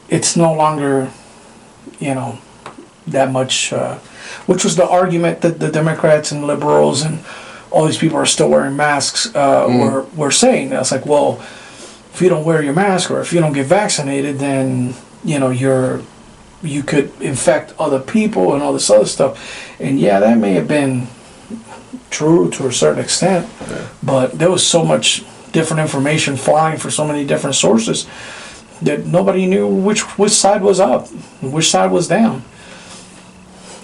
it's no longer, that much, which was the argument that the Democrats and liberals and all these people are still wearing masks were saying. That's like, well, if you don't wear your mask or if you don't get vaccinated, then you could infect other people and all this other stuff. And yeah, that may have been true to a certain extent, but there was so much different information flying for so many different sources that nobody knew which side was up and which side was down.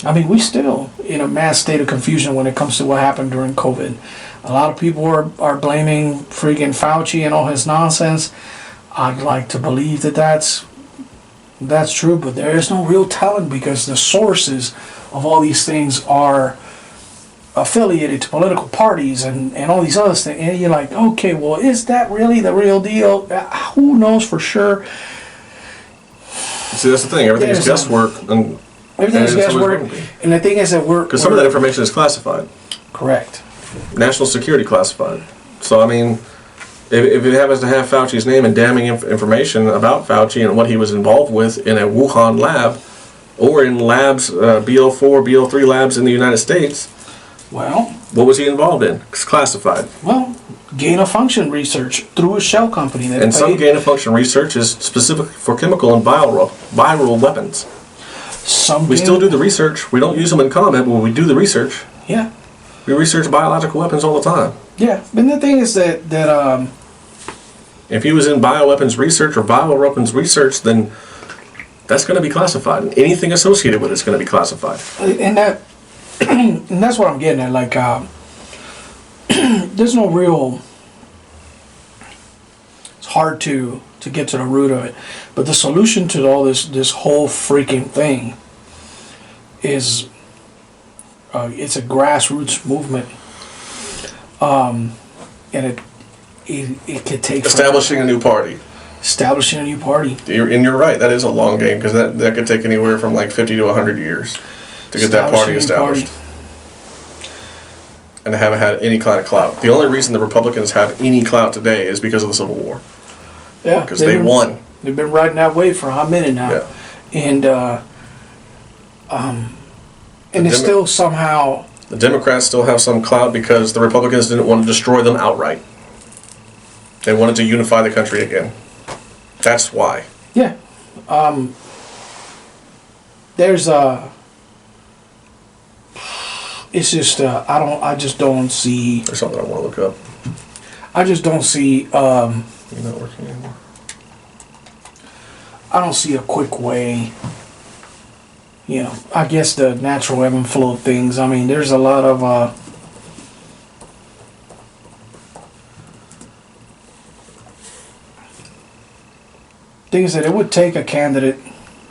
I mean, we still in a mass state of confusion when it comes to what happened during COVID. A lot of people are blaming freaking Fauci and all his nonsense. I'd like to believe that that's That's true, but there is no real telling because the sources of all these things are affiliated to political parties and all these other things. And you're like, okay, well, is that really the real deal? Who knows for sure? See, that's the thing. Everything is guesswork. Everything is guesswork. And the thing is that because some of that information is classified. Correct. National security classified. So, I mean, if it happens to have Fauci's name and damning information about Fauci and what he was involved with in a Wuhan lab or in labs, BO4, BO3 labs in the United States, well, what was he involved in? It's classified. Well, gain-of-function research through a shell company. And some gain-of-function research is specifically for chemical and viral weapons. We still do the research. We don't use them in combat, but we do the research. Yeah. We research biological weapons all the time. Yeah, and the thing is that if he was in bioweapons research or bioweapons research, then that's going to be classified. And anything associated with it's going to be classified. And that's what I'm getting at. Like, there's no real. It's hard to get to the root of it, but the solution to all this whole freaking thing is it's a grassroots movement, and it could take establishing a new party. Establishing a new party. You're right. That is a long game because that could take anywhere from like 50 to 100 years to get that party established. And they haven't had any kind of clout. The only reason the Republicans have any clout today is because of the Civil War. Yeah, because they won. They've been riding that wave for a hot minute now. Yeah. And it's still somehow. The Democrats still have some clout because the Republicans didn't want to destroy them outright. They wanted to unify the country again. That's why. Yeah. There's it's just I just don't see. There's something I want to look up. I just don't see. You're not working anymore. I don't see a quick way. You know, I guess the natural ebb and flow of things. I mean, there's a lot of things that it would take a candidate.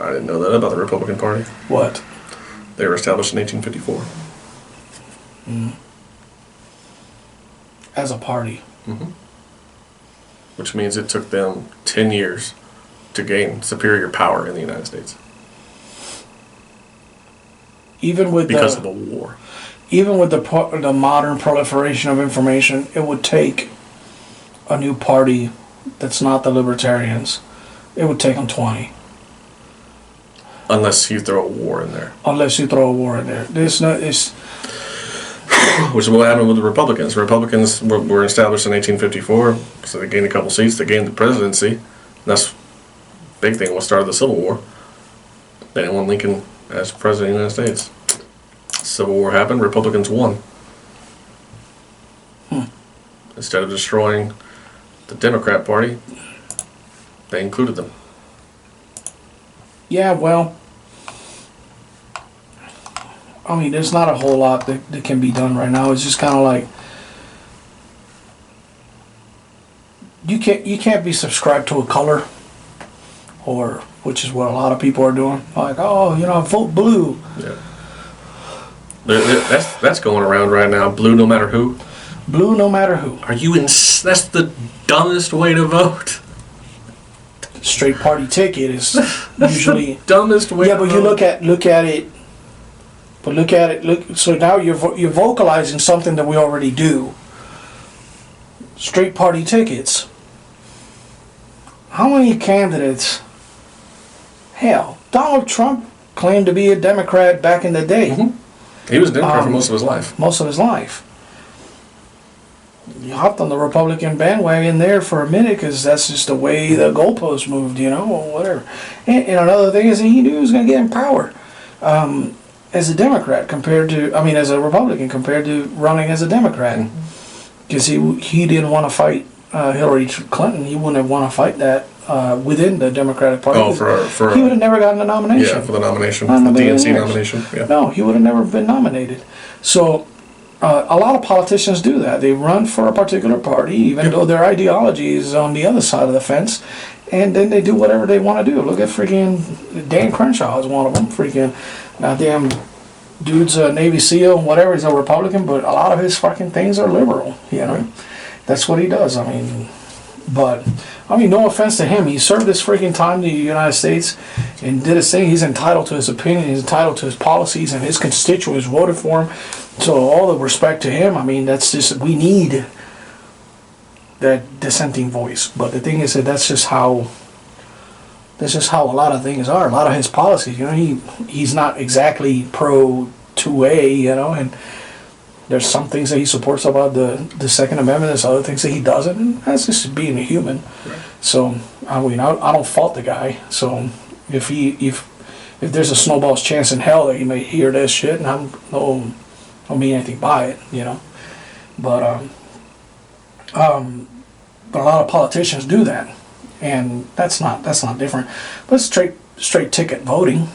I didn't know that about the Republican Party. What? They were established in 1854. As a party. Mm-hmm. Which means it took them 10 years to gain superior power in the United States. Even with because of a war. Even with the modern proliferation of information, it would take a new party that's not the Libertarians. It would take them 20. Unless you throw a war in there. Unless you throw a war in there. Which is what happened with the Republicans. Republicans were established in 1854, so they gained a couple seats. They gained the presidency. That's the big thing. What started the Civil War. They didn't want Lincoln as president of the United States. Civil War happened. Republicans won. Instead of destroying the Democrat Party, they included them. Yeah, well, I mean, there's not a whole lot that can be done right now. It's just kind of like you can't be subscribed to a color, or which is what a lot of people are doing. Like, oh, vote blue. Yeah. That's going around right now. Blue, no matter who. Blue, no matter who. Are you in? That's the dumbest way to vote. Straight party ticket is usually dumbest way. Yeah, but you look at it. But look at it. So now you're vocalizing something that we already do. Straight party tickets. How many candidates? Hell, Donald Trump claimed to be a Democrat back in the day. Mm-hmm. He was a Democrat for most of his life. Most of his life. You hopped on the Republican bandwagon there for a minute because that's just the way the goalposts moved, or whatever. And another thing is that he knew he was going to get in power as a Democrat as a Republican compared to running as a Democrat. Because he didn't want to fight Hillary Clinton. He wouldn't have want to fight that within the Democratic Party. Oh, for he would have never gotten the nomination. Yeah, for the nomination, the DNC nomination. Yeah. No, he would have never been nominated. So a lot of politicians do that. They run for a particular party, even though their ideology is on the other side of the fence. and then they do whatever they want to do. Look at freaking Dan Crenshaw is one of them. Freaking goddamn dude's a Navy SEAL and whatever. He's a Republican, but a lot of his fucking things are liberal. You know, that's what he does. I mean, but I mean, no offense to him. He served his freaking time in the United States and did his thing. He's entitled to his opinion. He's entitled to his policies, and his constituents voted for him. So all the respect to him. I mean, that's just, we need that dissenting voice. But the thing is that that's just how a lot of things are. A lot of his policies, you know, he's not exactly pro 2A, you know, and there's some things that he supports about the Second Amendment. There's other things that he doesn't, and that's just being a human. Right. So I mean, I don't fault the guy. So if there's a snowball's chance in hell that he may hear this shit, and I don't mean anything by it, you know, but a lot of politicians do that, and that's not different. But straight ticket voting.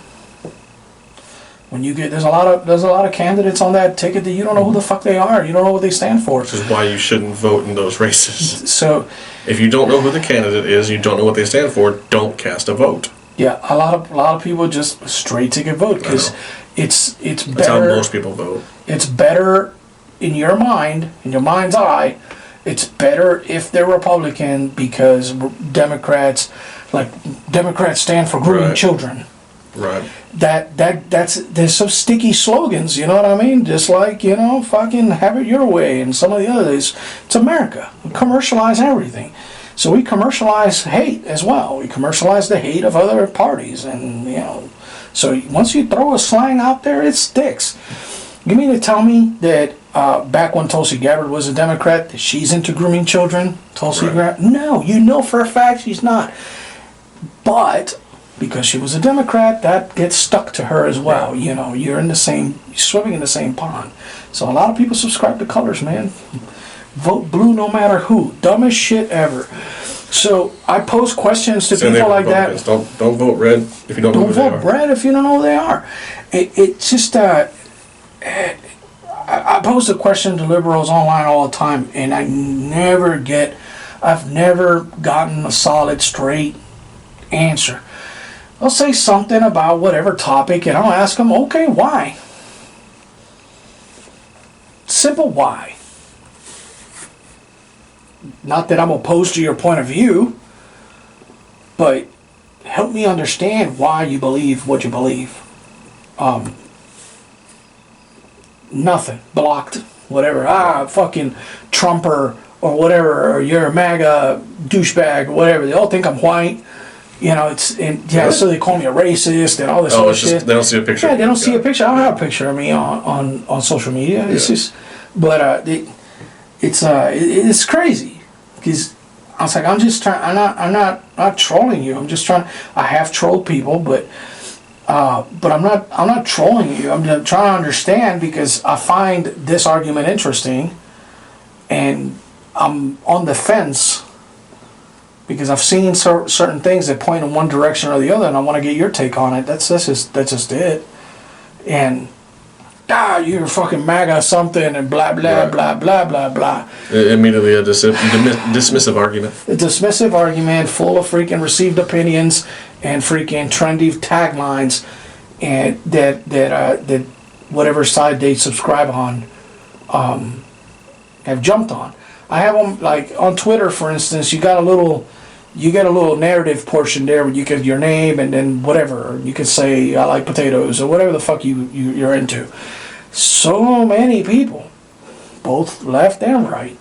When you get there's a lot of candidates on that ticket that you don't know who the fuck they are. You don't know what they stand for. Which is why you shouldn't vote in those races. So, if you don't know who the candidate is, you don't know what they stand for, don't cast a vote. Yeah, a lot of people just straight ticket vote because it's better. That's how most people vote. It's better in your mind's eye. It's better if they're Republican because Democrats stand for grooming children. Right. There's some sticky slogans, you know what I mean? Just like, you know, fucking have it your way and some of the others. It's America. We commercialize everything. So we commercialize hate as well. We commercialize the hate of other parties, and you know. So once you throw a slang out there, it sticks. You mean to tell me that back when Tulsi Gabbard was a Democrat, that she's into grooming children? Tulsi Gabbard? No, you know for a fact she's not. But because she was a Democrat, that gets stuck to her as well. Right. You know, you're swimming in the same pond. So a lot of people subscribe to colors, man. Vote blue no matter who. Dumbest shit ever. So I pose questions to people like that. Don't vote red if you don't know who they are. Don't vote red if you don't know who they are. It's just I pose the question to liberals online all the time, and I've never gotten a solid, straight answer. They'll say something about whatever topic, and I'll ask them, okay, why? Simple why. Not that I'm opposed to your point of view, but help me understand why you believe what you believe. Nothing. Blocked. Whatever. Fucking Trumper or whatever, or you're a MAGA douchebag or whatever. They all think I'm white. You know, so they call me a racist and all this other shit. They don't see a picture. Yeah, they don't see a picture. I don't have a picture of me on social media. It's just, but it's crazy because I was like, I'm just trying. I'm not trolling you. I'm just trying. I have trolled people, but I'm not trolling you. I'm just trying to understand because I find this argument interesting, and I'm on the fence. Because I've seen certain things that point in one direction or the other, and I want to get your take on it. That's just it. And you're fucking MAGA something and blah blah blah blah blah blah. Immediately a dismissive argument. A dismissive argument full of freaking received opinions and freaking trendy taglines, and that whatever side they subscribe on, have jumped on. I have them like on Twitter, for instance. You get a little narrative portion there where you get your name and then whatever you could say. I like potatoes or whatever the fuck you're into. So many people, both left and right,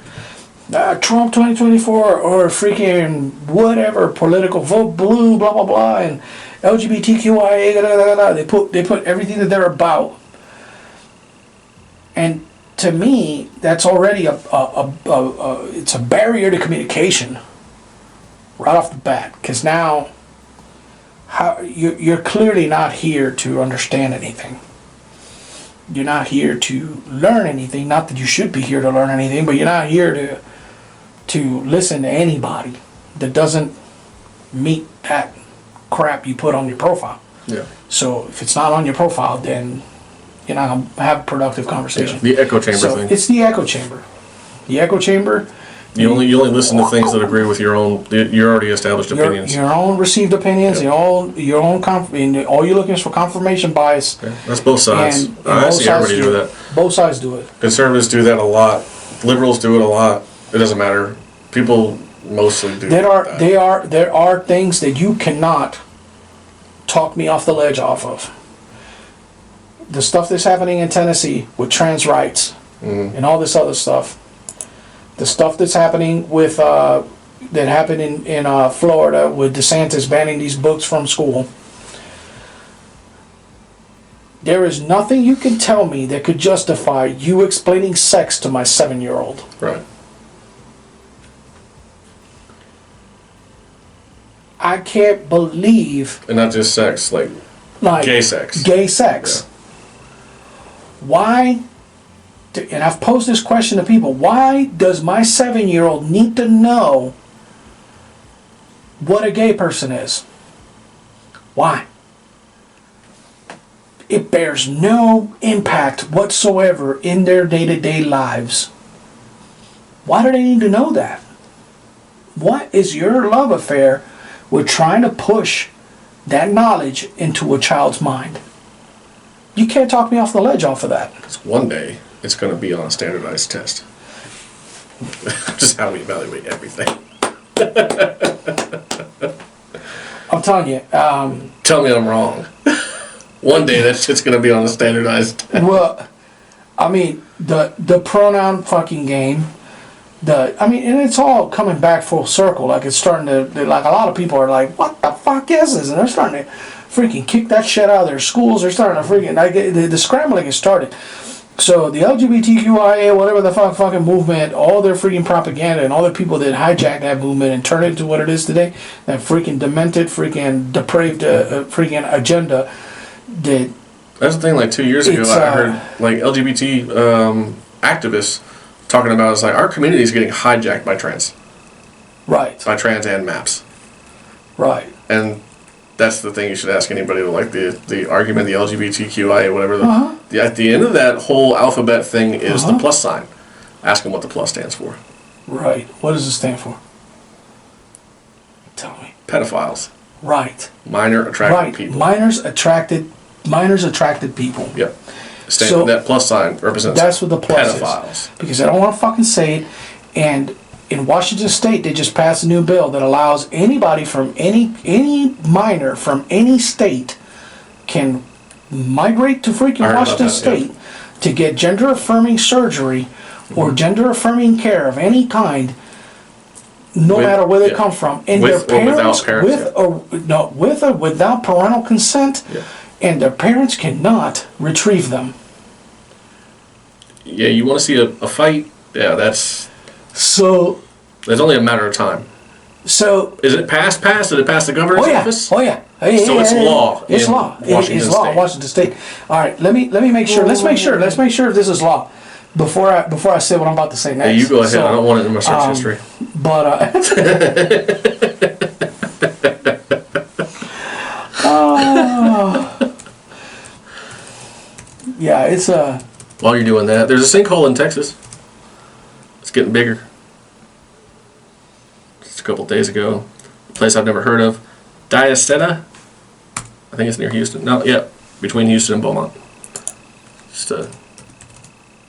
Trump 2024 or freaking whatever political vote blue blah blah blah and LGBTQIA blah, blah, blah. They put everything that they're about. And to me, that's already it's a barrier to communication right off the bat. Because now, you're clearly not here to understand anything. You're not here to learn anything. Not that you should be here to learn anything, but you're not here to listen to anybody that doesn't meet that crap you put on your profile. Yeah. So if it's not on your profile, then you're not going to have a productive conversation. Yeah, the echo chamber thing. It's the echo chamber. The echo chamber You only listen to things that agree with your already established opinions. Your own received opinions, Yep. your own and all you're looking is for confirmation bias. Okay. That's both sides. And I both see sides everybody do that. Both sides do it. Conservatives do that a lot. Liberals do it a lot. It doesn't matter. People mostly do There that. are things that you cannot talk me off the ledge off of. The stuff that's happening in Tennessee with trans rights and all this other stuff. The stuff that's happening with that happened in Florida with DeSantis banning these books from school. There is nothing you can tell me that could justify you explaining sex to my 7-year-old. Right. I can't believe And not just sex, like gay sex. Gay sex. Why? And I've posed this question to people. Why does my 7-year-old need to know what a gay person is? Why? It bears no impact whatsoever in their day-to-day lives. Why do they need to know that? What is your love affair with trying to push that knowledge into a child's mind? You can't talk me off the ledge off of that. Because one day it's going to be on a standardized test. Just how we evaluate everything. I'm telling you. Tell me I'm wrong. One day that shit's going to be on a standardized test. Well, I mean, the pronoun fucking game. And it's all coming back full circle. Like it's starting to, like a lot of people are like, what the fuck is this? And they're starting to freaking kick that shit out of their schools. They're starting to freaking, like, the scrambling has started. So the LGBTQIA, whatever the fucking movement, all their freaking propaganda and all the people that hijacked that movement and turned it into what it is today, that freaking demented, freaking depraved, freaking agenda. That's the thing. Like 2 years ago, I heard like LGBT activists talking about it's like our community is getting hijacked by trans. Right. By trans and maps. Right. And that's the thing you should ask anybody to like the argument, the LGBTQIA, whatever. At the end of that whole alphabet thing is the plus sign. Ask them what the plus stands for. Right. What does it stand for? Tell me. Pedophiles. Right. Minor attracted people. Minors attracted people. Yep. So that plus sign represents that's what the plus pedophiles. is. Because I don't want to fucking say it. And in Washington State, they just passed a new bill that allows anybody from any minor from any state can migrate to freaking Washington State to get gender affirming surgery or gender affirming care of any kind, no matter where they come from, and with their parents, or without parents, with or without parental consent, and their parents cannot retrieve them. Yeah, you want to see a fight? Yeah, that's so. It's only a matter of time. So is it passed? Did it pass the governor's office? Oh yeah. So it's law. It's law. It's law in Washington State. All right. Let me make sure. Let's make sure if this is law before I say what I'm about to say next. Yeah, you go ahead. I don't want it in my search history. But yeah, it's While you're doing that, there's a sinkhole in Texas. It's getting bigger. Just a couple days ago, a place I've never heard of, Diaceta. I think it's near Houston. No, yeah, between Houston and Beaumont. Just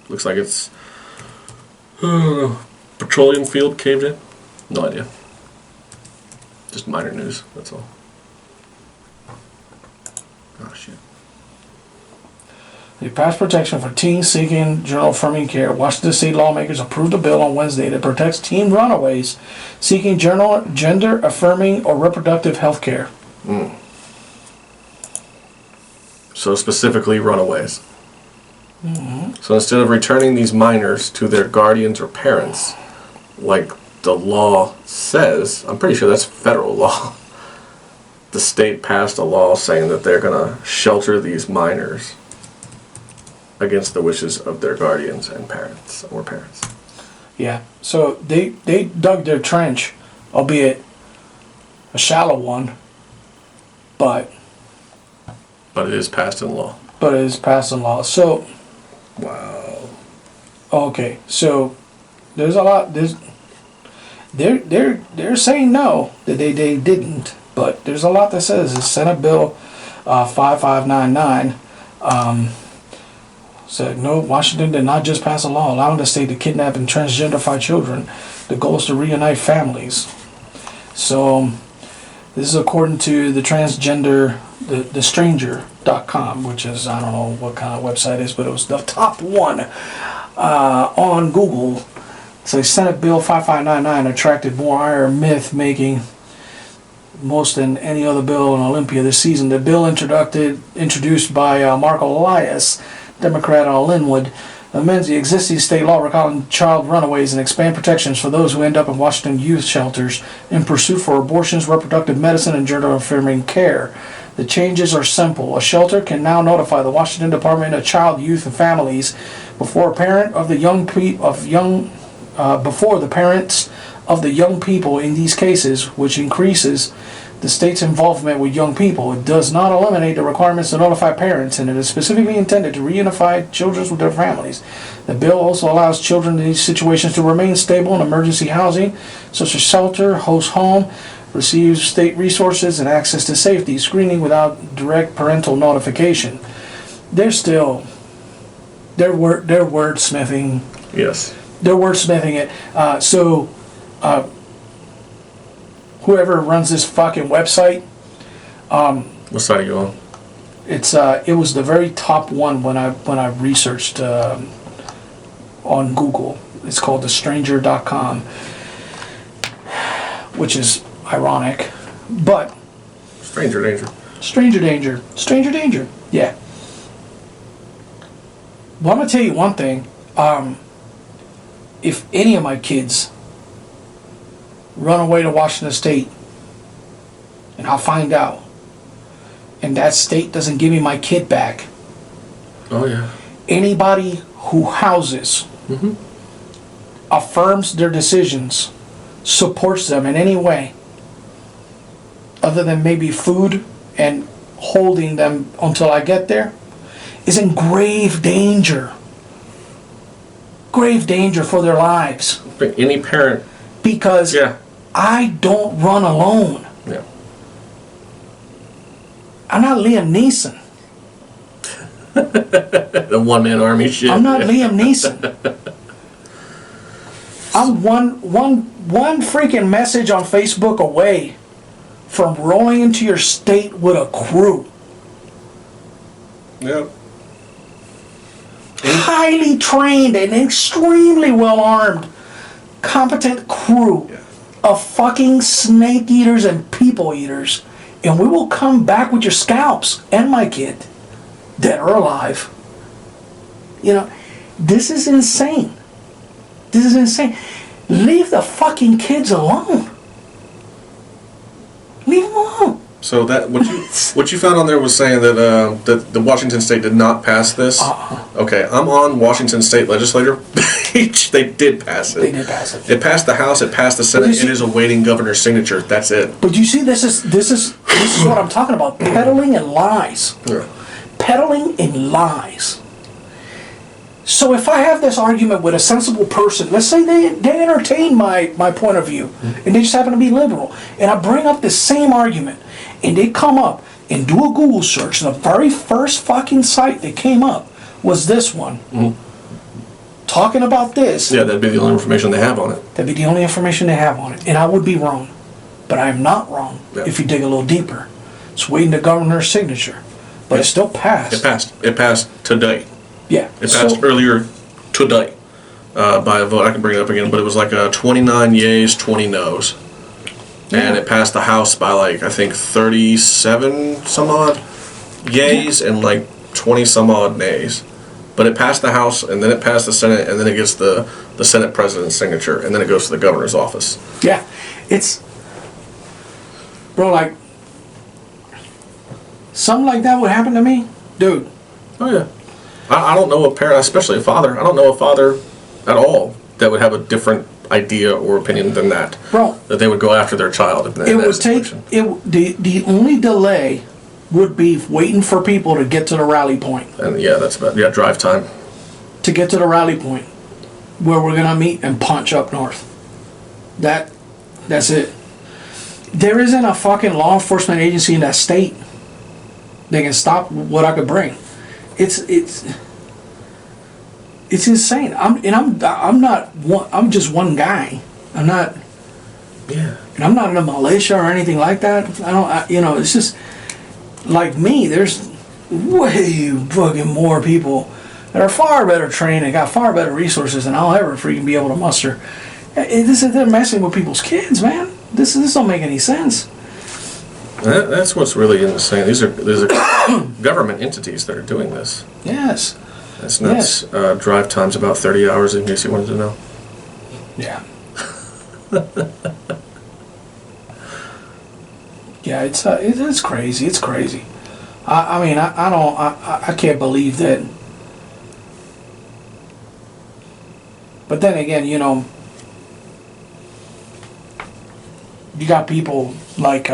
looks like it's petroleum field caved in. No idea. Just minor news. That's all. Oh shit. They passed protection for teens seeking gender affirming care. Washington State lawmakers approved a bill on Wednesday that protects teen runaways seeking gender affirming or reproductive health care. So specifically runaways. So instead of returning these minors to their guardians or parents, like the law says, I'm pretty sure that's federal law. The state passed a law saying that they're going to shelter these minors against the wishes of their guardians and parents or parents. Yeah. So they dug their trench, albeit a shallow one, but it is passed in law. But it is passed in law. So wow. Okay. So there's a lot. they're saying no, that they didn't. But there's a lot that says it's Senate Bill 5599. Said no, Washington did not just pass a law allowing the state to kidnap and transgenderify children. The goal is to reunite families. So this is according to the transgender, the stranger.com, which is, I don't know what kind of website it is, but it was the top one on Google. So Senate Bill 5599 attracted more ire, myth making most than any other bill in Olympia this season. The bill introduced by Mark Elias, Democrat of Linwood, amends the existing state law recalling child runaways and expand protections for those who end up in Washington youth shelters in pursuit for abortions, reproductive medicine, and gender-affirming care. The changes are simple. A shelter can now notify the Washington Department of Child, Youth, and Families before a parent of the before the parents of the young people in these cases, which increases the state's involvement with young people. It does not eliminate the requirements to notify parents, and it is specifically intended to reunify children with their families. The bill also allows children in these situations to remain stable in emergency housing, such as shelter, host home, receive state resources, and access to safety screening without direct parental notification. They're wordsmithing. Yes. They're wordsmithing it. Whoever runs this fucking website, What side are you on? it was the very top one when I researched on Google. It's called thestranger.com, which is ironic, but Stranger danger. stranger danger. Yeah. Well, I'm gonna tell you one thing. If any of my kids run away to Washington State, and I'll find out, and that state doesn't give me my kid back, Oh yeah. anybody who houses, affirms their decisions, supports them in any way, other than maybe food and holding them until I get there, is in grave danger. Grave danger for their lives. But any parent. Because Yeah. I don't run alone. Yeah. I'm not Liam Neeson. The one-man army shit. I'm not Liam Neeson. I'm one freaking message on Facebook away from rolling into your state with a crew. Yeah. Highly trained and extremely well armed, competent crew of fucking snake eaters and people eaters, and we will come back with your scalps and my kid, dead or alive. You know, this is insane. This is insane. Leave the fucking kids alone. Leave them alone. So that what you found on there was saying that that the Washington State did not pass this. Okay, I'm on Washington State legislator page. They did pass it. They did pass it. It passed the House. It passed the Senate. It is awaiting governor's signature. That's it. But you see, this is what I'm talking about. Peddling and lies. Yeah. Peddling and lies. So if I have this argument with a sensible person, let's say they entertain my point of view, and they just happen to be liberal, and I bring up the same argument, and they come up and do a Google search, and the very first fucking site that came up was this one. Talking about this. Yeah, that'd be the only information they have on it. That'd be the only information they have on it. And I would be wrong. But I am not wrong if you dig a little deeper. It's waiting the governor's signature. But it still passed. It passed. It passed today. Yeah. It passed earlier today by a vote. I can bring it up again, but it was like 29 yays, 20 noes. And it passed the House by like, I think 37 some odd yays and like 20 some odd nays. But it passed the House, and then it passed the Senate, and then it gets the Senate president's signature, and then it goes to the governor's office. Yeah. It's, bro, like, something like that would happen to me? Dude. Oh, yeah. I don't know a parent, especially a father. I don't know a father at all that would have a different idea or opinion than that. Bro. That they would go after their child in that situation. The only delay would be waiting for people to get to the rally point. And yeah, that's about, drive time. To get to the rally point where we're going to meet and punch up north. That's it. There isn't a fucking law enforcement agency in that state that can stop what I could bring. It's insane. I'm just one guy. I'm not. Yeah. And I'm not in a militia or anything like that. It's just like me. There's way fucking more people that are far better trained and got far better resources than I'll ever freaking be able to muster. They're messing with people's kids, man. This don't make any sense. That's what's really insane. These are government entities that are doing this. Yes. That's nuts. Yes. Drive time's about 30 hours, in case you wanted to know. Yeah. Yeah, it's crazy. It's crazy. I can't believe that. But then again, you got people like,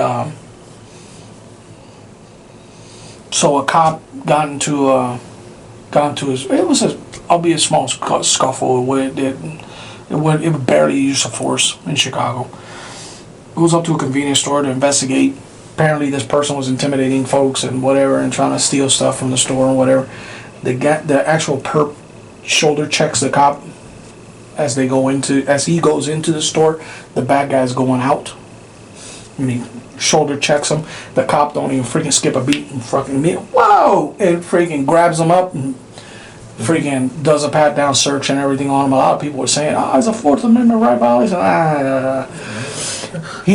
so a cop got into his, it was albeit a small scuffle. It barely used of force in Chicago. It was up to a convenience store to investigate. Apparently this person was intimidating folks and whatever and trying to steal stuff from the store and whatever. The actual perp shoulder checks the cop as he goes into the store. The bad guy's going out. And he shoulder checks him. The cop don't even freaking skip a beat and fucking whoa! And freaking grabs him up and freaking does a pat down search and everything on him. A lot of people were saying, it's a Fourth Amendment right violation. A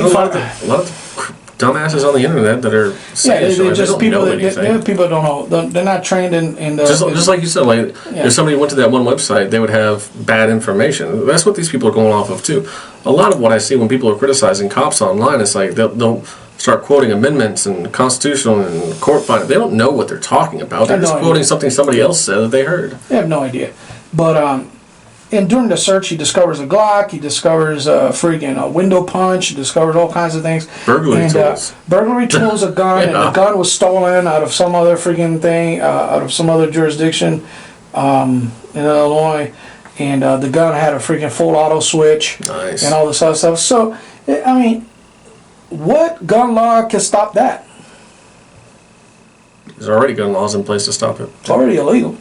lot of dumbasses on the internet that are saying they're just people that people don't know. They're not trained in the just like you said. Like if somebody went to that one website, they would have bad information. That's what these people are going off of too. A lot of what I see when people are criticizing cops online, it's like they'll start quoting amendments and constitutional and court findings. They don't know what they're talking about. They're just quoting something somebody else said that they heard. They have no idea. But and during the search, he discovers a Glock. He discovers a window punch. He discovers all kinds of things. Burglary tools. Burglary tools, a gun, and the gun was stolen out of some other freaking thing, out of some other jurisdiction in Illinois. And the gun had a freaking full auto switch. Nice. And all this other stuff. So, what gun law can stop that? There's already gun laws in place to stop it. It's already illegal.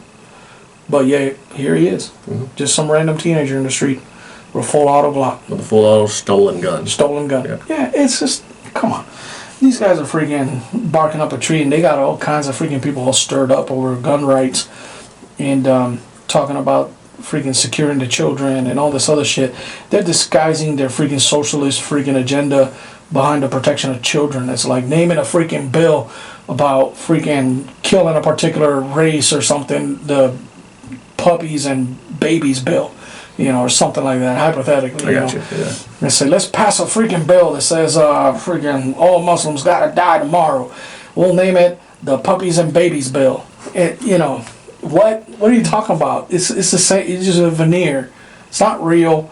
But yeah, here he is. Mm-hmm. Just some random teenager in the street with a full auto Glock. With a full auto stolen gun. Yeah, it's just, come on. These guys are freaking barking up a tree and they got all kinds of freaking people all stirred up over gun rights and talking about freaking securing the children and all this other shit. They're disguising their freaking socialist freaking agenda behind the protection of children. It's like naming a freaking bill about freaking killing a particular race or something, the puppies and babies bill, or something like that, hypothetically. I got you. Yeah. They say, let's pass a freaking bill that says freaking all Muslims gotta die tomorrow. We'll name it the puppies and babies bill. What are you talking about? It's the same. It's just a veneer. It's not real.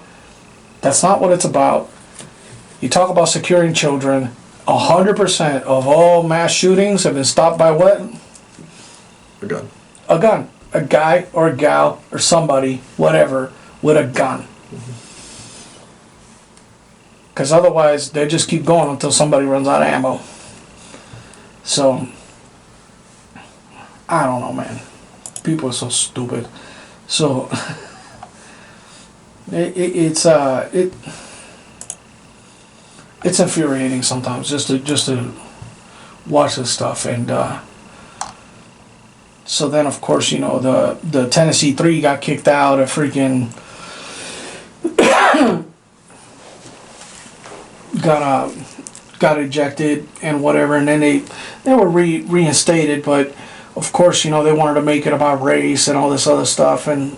That's not what it's about. You talk about securing children. 100% of all mass shootings have been stopped by what? A gun. A gun. A guy or a gal or somebody, whatever, with a gun. Because otherwise, they just keep going until somebody runs out of ammo. So, I don't know, man. People are so stupid. So, it's infuriating sometimes just to watch this stuff. And so then, of course, the Tennessee 3 got kicked out of freaking got ejected and whatever, and then they were reinstated, but of course, they wanted to make it about race and all this other stuff, and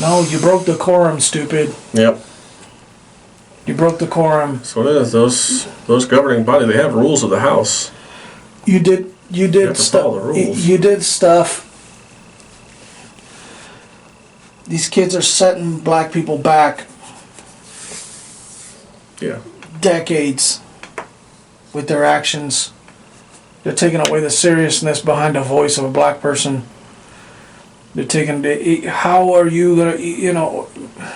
no, you broke decorum, stupid. Yep. You broke decorum. So it is. Those governing body, they have rules of the House. You did stuff. You did stuff. These kids are setting black people back. Yeah. Decades with their actions. They're taking away the seriousness behind the voice of a black person. They're taking. How are you gonna?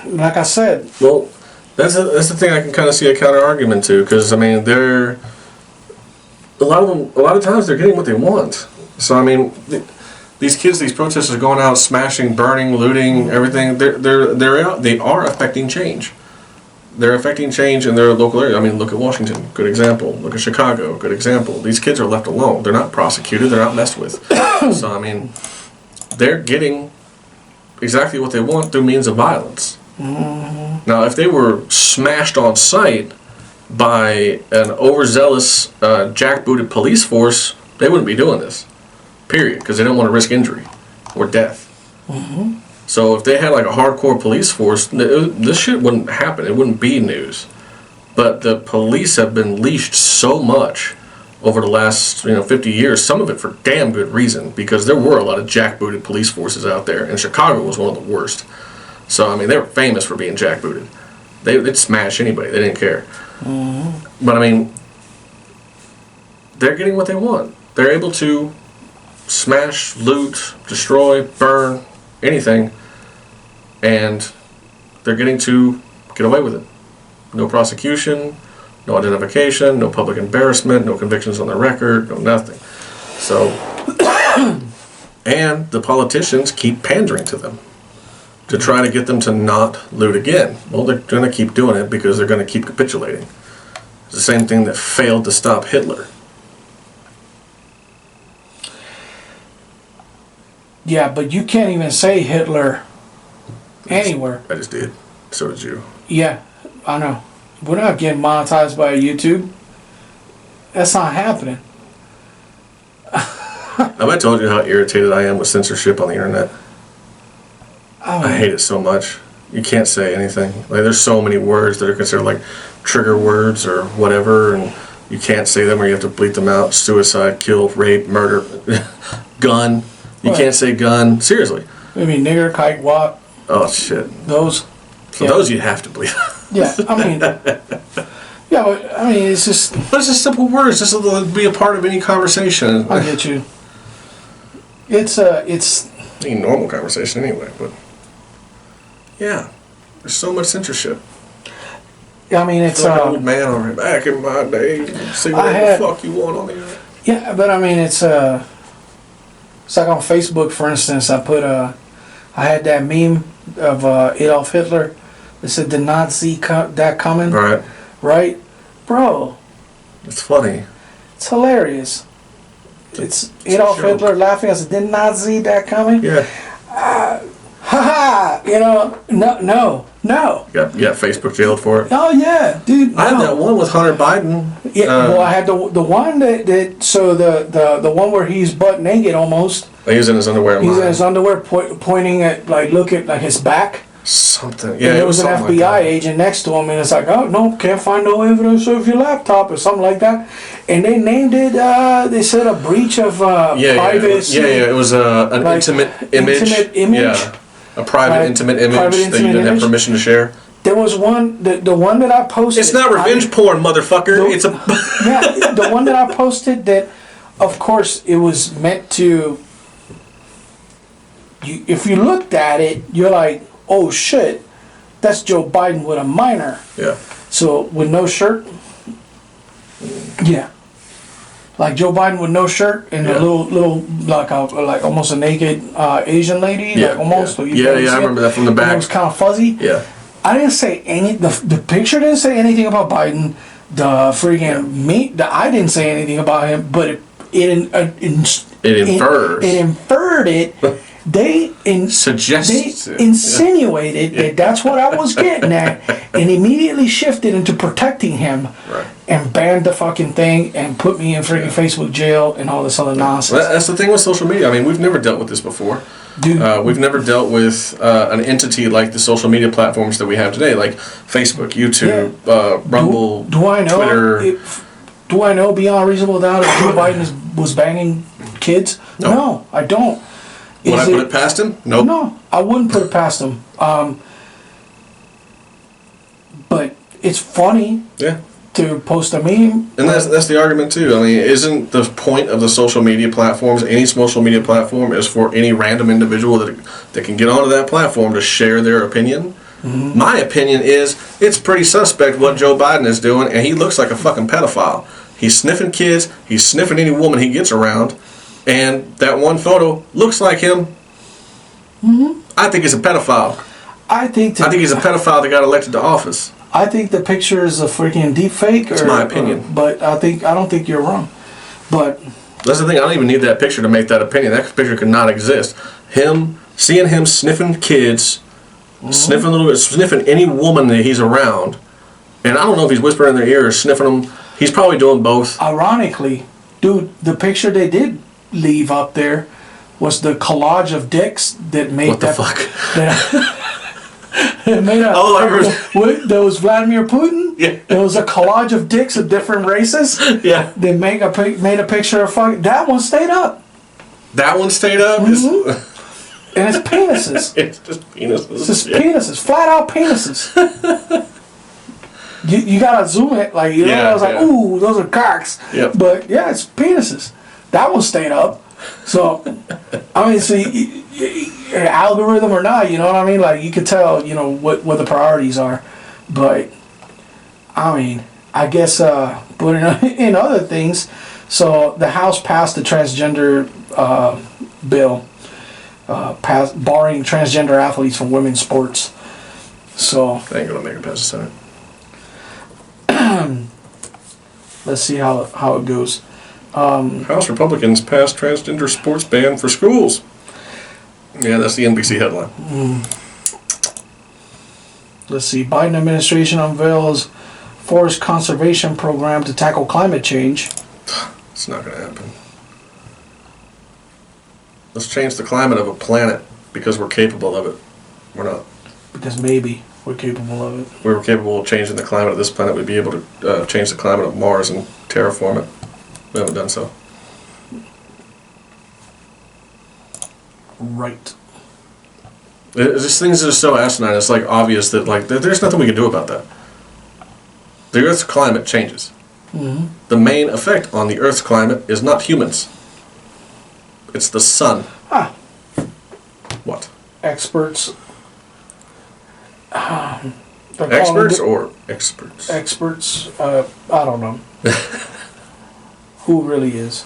Like I said. Well, That's the thing I can kind of see a counter argument to, because I mean they're a lot of times they're getting what they want. So I mean these kids, these protesters are going out smashing, burning, looting, everything. They are affecting change. They're affecting change in their local area. I mean, look at Washington, good example. Look at Chicago, good example. These kids are left alone. They're not prosecuted. They're not messed with. So I mean, they're getting exactly what they want through means of violence. Now, if they were smashed on sight by an overzealous, jackbooted police force, they wouldn't be doing this. Period. Because they don't want to risk injury or death. So if they had like a hardcore police force, this shit wouldn't happen. It wouldn't be news. But the police have been leashed so much over the last 50 years, some of it for damn good reason, because there were a lot of jackbooted police forces out there, and Chicago was one of the worst. So, I mean, they were famous for being jackbooted. They'd smash anybody. They didn't care. But, I mean, they're getting what they want. They're able to smash, loot, destroy, burn, anything, and they're getting to get away with it. No prosecution, no identification, no public embarrassment, no convictions on their record, no nothing. So, and the politicians keep pandering to them to try to get them to not loot again. Well, they're going to keep doing it because they're going to keep capitulating. It's the same thing that failed to stop Hitler. Yeah, but you can't even say Hitler anywhere. I just did. So did you. Yeah, I know. We're not getting monetized by YouTube. That's not happening. Have I told you how irritated I am with censorship on the internet? I hate it so much. You can't say anything. Like, there's so many words that are considered like trigger words or whatever, and you can't say them or you have to bleep them out. Suicide, kill, rape, murder, gun. You can't say gun. Seriously. Maybe nigger, kite, what? Oh, shit. Those. So those you have to bleep. Yeah, I mean, it's just. But it's just simple words, just to be a part of any conversation. I get you. It's any normal conversation anyway, but yeah, there's so much censorship. I mean, it's like an old man over back in my day. You can say whatever the fuck you want on the internet. Yeah, but I mean, it's like on Facebook, for instance. I had that meme of Adolf Hitler. It said, "Did not see that coming." Right. Right, bro. It's funny. It's hilarious. It's Adolf Hitler laughing. I said, "Did not see that coming." Yeah. Ha ha. No. Yeah. Facebook jailed for it. Oh yeah, dude. I had that one with Hunter Biden. Yeah. Well, I had the one that so the one where he's butt naked almost. He was in his underwear. He's in his underwear, pointing at look at his back. Something. Yeah. And there was an FBI agent next to him, and it's like, oh no, can't find no evidence of your laptop or something like that. And they named it. They said a breach of privacy. Yeah. It was an intimate image. Yeah. A private intimate image that you didn't have permission to share. There was one, the one that I posted. It's not revenge porn, motherfucker. It's a. Yeah, the one that I posted that, of course, it was meant to. If you looked at it, you're like, oh shit, that's Joe Biden with a minor. Yeah. So with no shirt. Yeah. Like Joe Biden with no shirt and a little like almost a naked Asian lady, like almost. Yeah, I remember that from the back. And it was kind of fuzzy. Yeah. I didn't say any. The picture didn't say anything about Biden. The freaking I didn't say anything about him, but it inferred it. They insinuated that that's what I was getting at, and immediately shifted into protecting him, and banned the fucking thing and put me in freaking Facebook jail and all this other nonsense. Well, that's the thing with social media. I mean, we've never dealt with this before. Dude. We've never dealt with an entity like the social media platforms that we have today, like Facebook, YouTube, Rumble, do I know Twitter. Do I know beyond reasonable doubt if Joe Biden was banging kids? No, I don't. Would I put it past him? Nope. No, I wouldn't put it past him. But it's funny to post a meme. And that's the argument too. I mean, isn't the point of the social media platforms, any social media platform, is for any random individual that can get onto that platform to share their opinion My opinion is it's pretty suspect what Joe Biden is doing, and he looks like a fucking pedophile. He's sniffing kids. He's sniffing any woman he gets around, and that one photo looks like him. I think he's a pedophile. I think he's a pedophile that got elected to office. I think the picture is a freaking deep fake. That's my opinion. But I don't think you're wrong. But that's the thing. I don't even need that picture to make that opinion. That picture could not exist. Seeing him sniffing kids, sniffing any woman that he's around, and I don't know if he's whispering in their ear or sniffing them. He's probably doing both. Ironically, dude, the picture they did leave up there was the collage of dicks that made what that. What the fuck? It made a, oh, I heard. There was Vladimir Putin. Yeah. There was a collage of dicks of different races. Yeah. They made a picture of fucking. That one stayed up. That one stayed up? Mm-hmm. And it's penises. It's just penises. It's just penises. Flat out penises. you gotta zoom it. Like, you know, I was like, ooh, those are cocks. Yep. But yeah, it's penises. That one stayed up. So, I mean, so algorithm or not, you know what I mean? Like, you could tell, you know, what the priorities are. But, I mean, I guess, but in other things, so the House passed the transgender bill, barring transgender athletes from women's sports. So they ain't gonna make it past the Senate. Let's see how it goes. House Republicans passed transgender sports ban for schools. Yeah, that's the NBC headline. Let's see. Biden administration unveils forest conservation program to tackle climate change. It's not going to happen. Let's change the climate of a planet because we're capable of it. We're not. Because maybe we're capable of it. If we were capable of changing the climate of this planet, we'd be able to change the climate of Mars and terraform it. We haven't done so. Right. These things are so asinine. It's like obvious that like there's nothing we can do about that. The Earth's climate changes. Mm-hmm. The main effect on the Earth's climate is not humans. It's the sun. What? Experts. Experts or experts? Experts. I don't know. Who really is?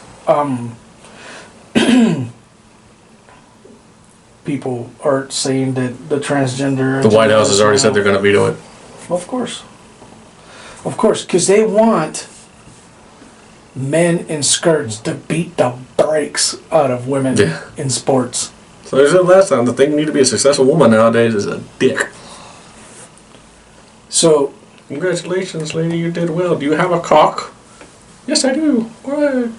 People are saying that the transgender. The White House has already said they're going to veto it. Of course. Of course, because they want men in skirts to beat the brakes out of women in sports. So I said last time, the thing you need to be a successful woman nowadays is a dick. So, congratulations, lady, you did well. Do you have a cock? Yes, I do. What?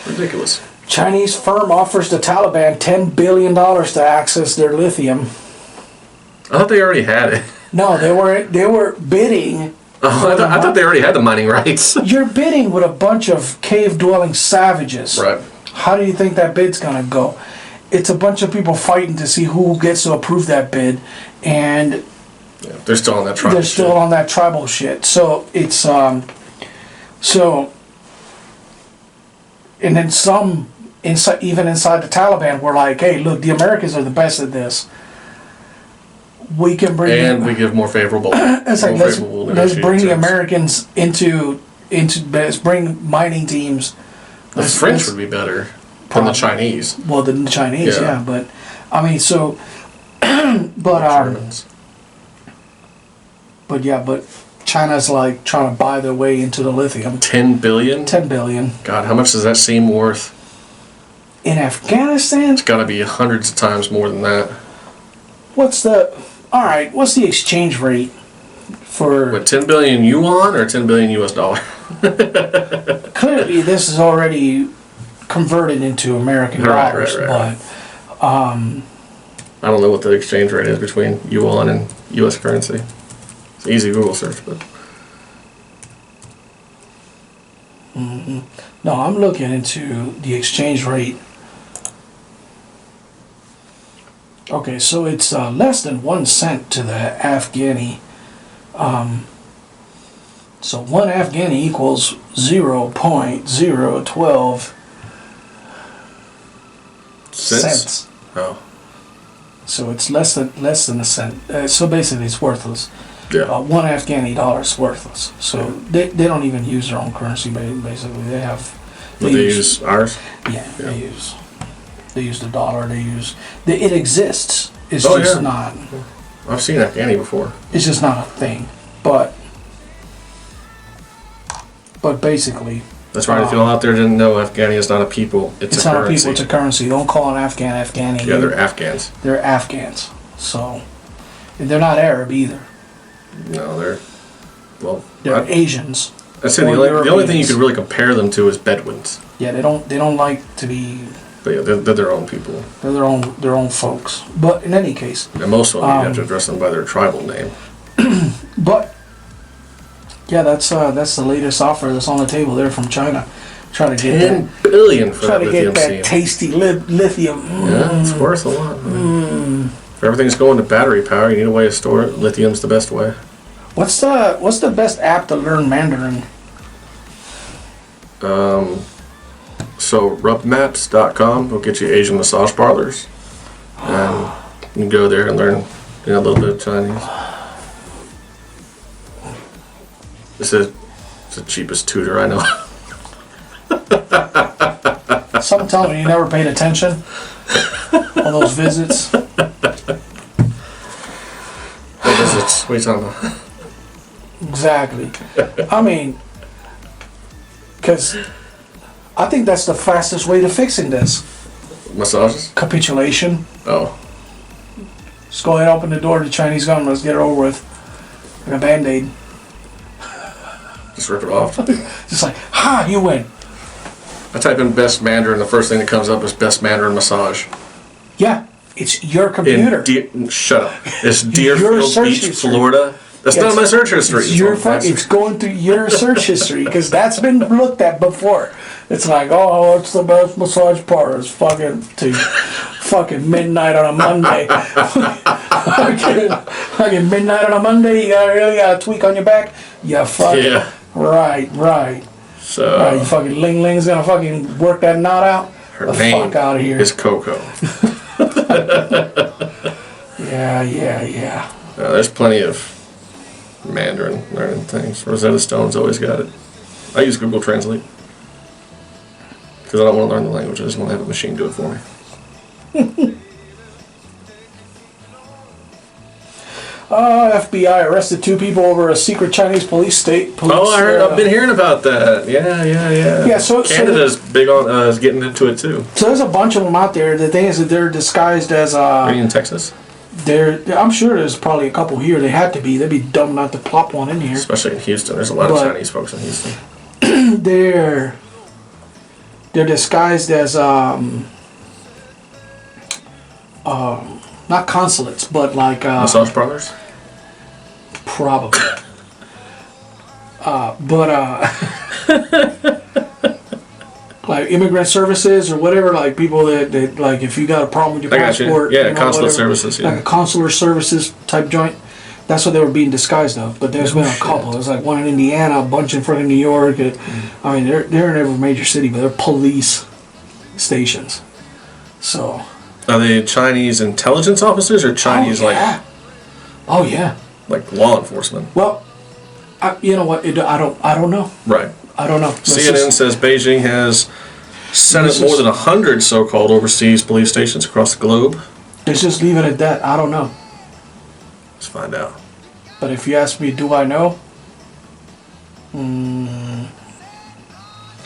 Ridiculous. Chinese firm offers the Taliban $10 billion to access their lithium. I thought they already had it. No, they were bidding. Oh, I thought they already had the mining rights. You're bidding with a bunch of cave-dwelling savages. Right. How do you think that bid's gonna go? It's a bunch of people fighting to see who gets to approve that bid, and they're still on that tribal. They're still on that tribal shit. So it's and then some even inside the Taliban were like, hey, look, the Americans are the best at this. We can bring we give more favorable. It's like let's bring the Americans into let's bring mining teams. The French would be better than the Chinese. Well, than the Chinese, yeah. But I mean, so but Germans. But China's like trying to buy their way into the lithium. 10 billion? 10 billion. God, how much does that seem worth? In Afghanistan? It's got to be hundreds of times more than that. What's the exchange rate for... What, 10 billion yuan or 10 billion US dollar? Clearly, this is already converted into American dollars, right. But... I don't know what the exchange rate is between yuan and US currency. It's an easy Google search, but... Mm-hmm. No, I'm looking into the exchange rate. Okay, so it's less than 1 cent to the Afghani. So 1 Afghani equals 0.012 cents. Oh. So it's less than a cent. So basically, it's worthless. Yeah. One Afghani dollar is worthless. So they don't even use their own currency. Basically, they have. But they use ours? Yeah, they use the dollar. It exists. It's just not. I've seen Afghani before. It's just not a thing. But basically. That's right. If you all out there didn't know, Afghani is not a people. It's a not currency. a people. It's a currency. Don't call an Afghan Afghani. Yeah, they're Afghans. They're Afghans. So, and they're not Arab either. No, they're Asians. I said the only thing you could really compare them to is Bedouins. Yeah, they don't like to be. But yeah, they're their own people. They're their own folks. But in any case. And most of them, you have to address them by their tribal name. But yeah, that's the latest offer that's on the table there from China. Trying to get $10 billion for that lithium get that seam. tasty lithium. Yeah, it's worth a lot. If everything's going to battery power, you need a way to store it. Lithium's the best way. What's the best app to learn Mandarin? So rubmaps.com will get you Asian massage parlors, and you can go there and learn a little bit of Chinese. It's the cheapest tutor I know. Something telling me you never paid attention on those visits. What visits? What are you talking about? Exactly. I mean, because I think that's the fastest way to fixing this. Massages? Capitulation. Oh. Just go ahead, open the door to the Chinese government. Let's get it over with. Like a Band-Aid. Just rip it off. Just like, ha, you win. I type in best Mandarin, the first thing that comes up is best Mandarin massage. Yeah, it's your computer. Shut up. It's Deerfield Beach, history. Florida. That's not my search history. It's going through your search history because that's been looked at before. It's like, oh, what's the best massage parlor? It's fucking midnight on a Monday. fucking midnight on a Monday. You really got a tweak on your back. Yeah, right. So you fucking Ling Ling's gonna fucking work that knot out. Her name fuck out of here. is Coco. Yeah. There's plenty of Mandarin learning things. Rosetta Stone's always got it. I use Google Translate because I don't want to learn the language. I just want to have a machine do it for me. FBI arrested 2 people over a secret Chinese police. I've been hearing about that. Yeah. Yeah, so Canada's big on is getting into it too. So there's a bunch of them out there. The thing is that they're disguised as Are you in Texas? I'm sure there's probably a couple here. They had to be. They'd be dumb not to plop one in here. Especially in Houston. There's a lot of Chinese folks in Houston. They're disguised as not consulates, but like massage parlors. Probably. Like immigrant services or whatever, like people that like if you got a problem with your passport, consular services, like a consular services type joint. That's what they were being disguised of. But there's been a couple. There's like one in Indiana, a bunch in front of New York. I mean, they're in every major city, but they're police stations. So. Are they Chinese intelligence officers or Chinese Oh yeah. Like law enforcement? Well, you know what? I don't know. Right. I don't know. CNN says Beijing has set up more than 100 so-called overseas police stations across the globe. Let's just leave it at that. I don't know. Let's find out. But if you ask me, do I know? I'd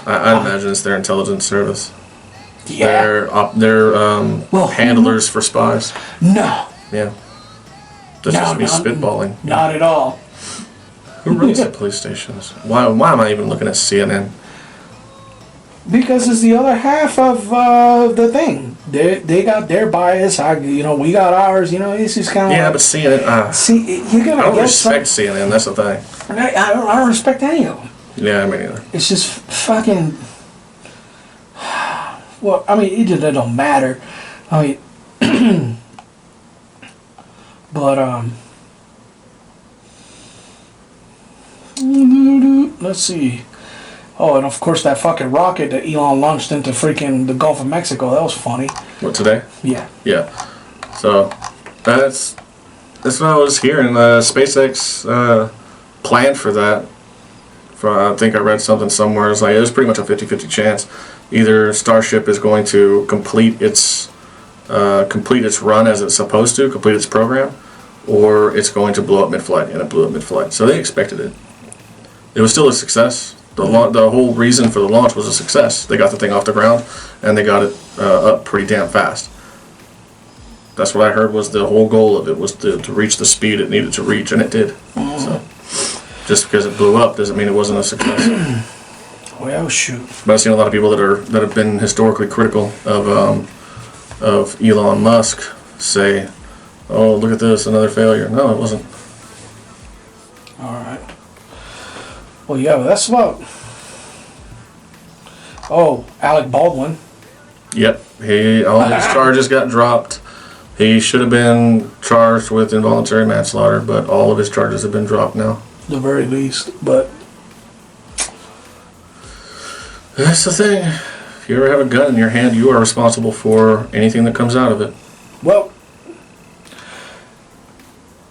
imagine it's their intelligence service. Yeah. They're handlers for spies. No. Yeah. That's just me spitballing. Not at all. Who runs the police stations? Why am I even looking at CNN? Because it's the other half of the thing. They got their bias. We got ours. It's just kind of but CNN. See, you gotta. I don't respect CNN. That's the thing. I don't respect any of them. Yeah, me neither. It's just fucking. Well, I mean, it don't matter. I mean, but let's see. Oh, and of course that fucking rocket that Elon launched into freaking the Gulf of Mexico. That was funny. What, today? Yeah. Yeah. So, That's what I was hearing. SpaceX planned for that. I think I read something somewhere. It's like it was pretty much a 50-50 chance. Either Starship is going to complete its run as it's supposed to, complete its program, or it's going to blow up mid-flight, and it blew up mid-flight. So they expected it. It was still a success. The whole reason for the launch was a success. They got the thing off the ground, and they got it up pretty damn fast. That's what I heard was the whole goal of it was to reach the speed it needed to reach, and it did. So just because it blew up doesn't mean it wasn't a success. Well, shoot. But I've seen a lot of people that have been historically critical of Elon Musk say, "Oh, look at this, another failure." No, it wasn't. All right. Well, yeah, but that's about. Oh, Alec Baldwin. Yep, all his charges got dropped. He should have been charged with involuntary manslaughter, but all of his charges have been dropped now. The very least, but that's the thing. If you ever have a gun in your hand, you are responsible for anything that comes out of it. well,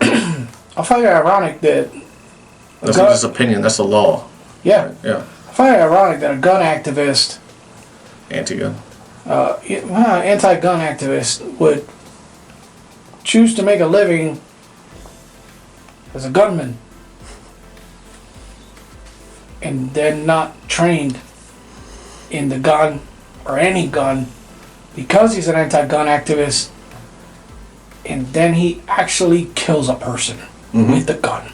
I find it ironic that. That's not his opinion. That's the law. Yeah. Yeah. I find it ironic that a gun activist, Anti-gun. anti-gun activist, would choose to make a living as a gunman and then not trained in the gun or any gun because he's an anti-gun activist, and then he actually kills a person with the gun.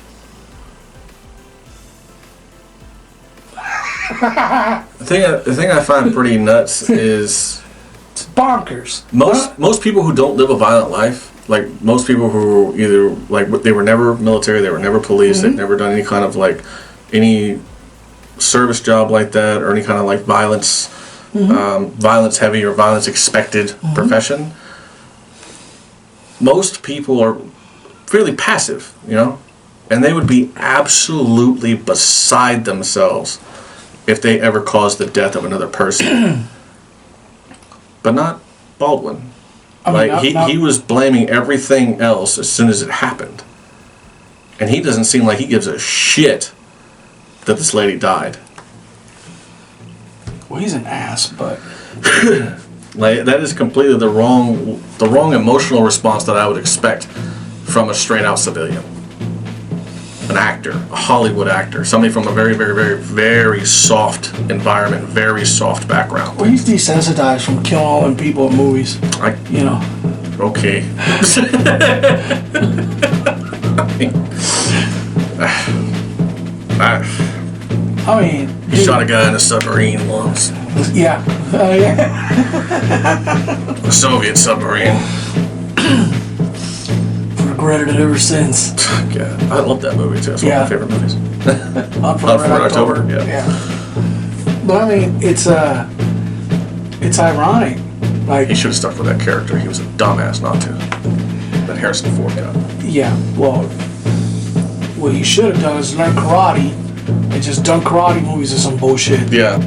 The thing I find pretty nuts is It's bonkers. most people who don't live a violent life, like most people who either like they were never military, they were never police, they've never done any kind of like any service job like that or any kind of like violence heavy or violence expected profession. Most people are fairly passive, and they would be absolutely beside themselves if they ever caused the death of another person. But not Baldwin. He was blaming everything else as soon as it happened. And he doesn't seem like he gives a shit that this lady died. Well, he's an ass, but Like that is completely the wrong emotional response that I would expect from a straight out civilian. An actor, a Hollywood actor, somebody from a very, very, very, very soft environment, very soft background. well, he's desensitized from killing all them people in movies. Okay. I mean, He shot a guy in a submarine once. yeah. A Soviet submarine. Regretted it ever since. God, I love that movie too. It's one of my favorite movies. Hunt for Red October. Yeah. But I mean, it's ironic. Like, He should have stuck with that character. He was a dumbass not to. That Harrison Ford got. yeah, well, what he should have done is learn karate and just done karate movies or some bullshit. Yeah.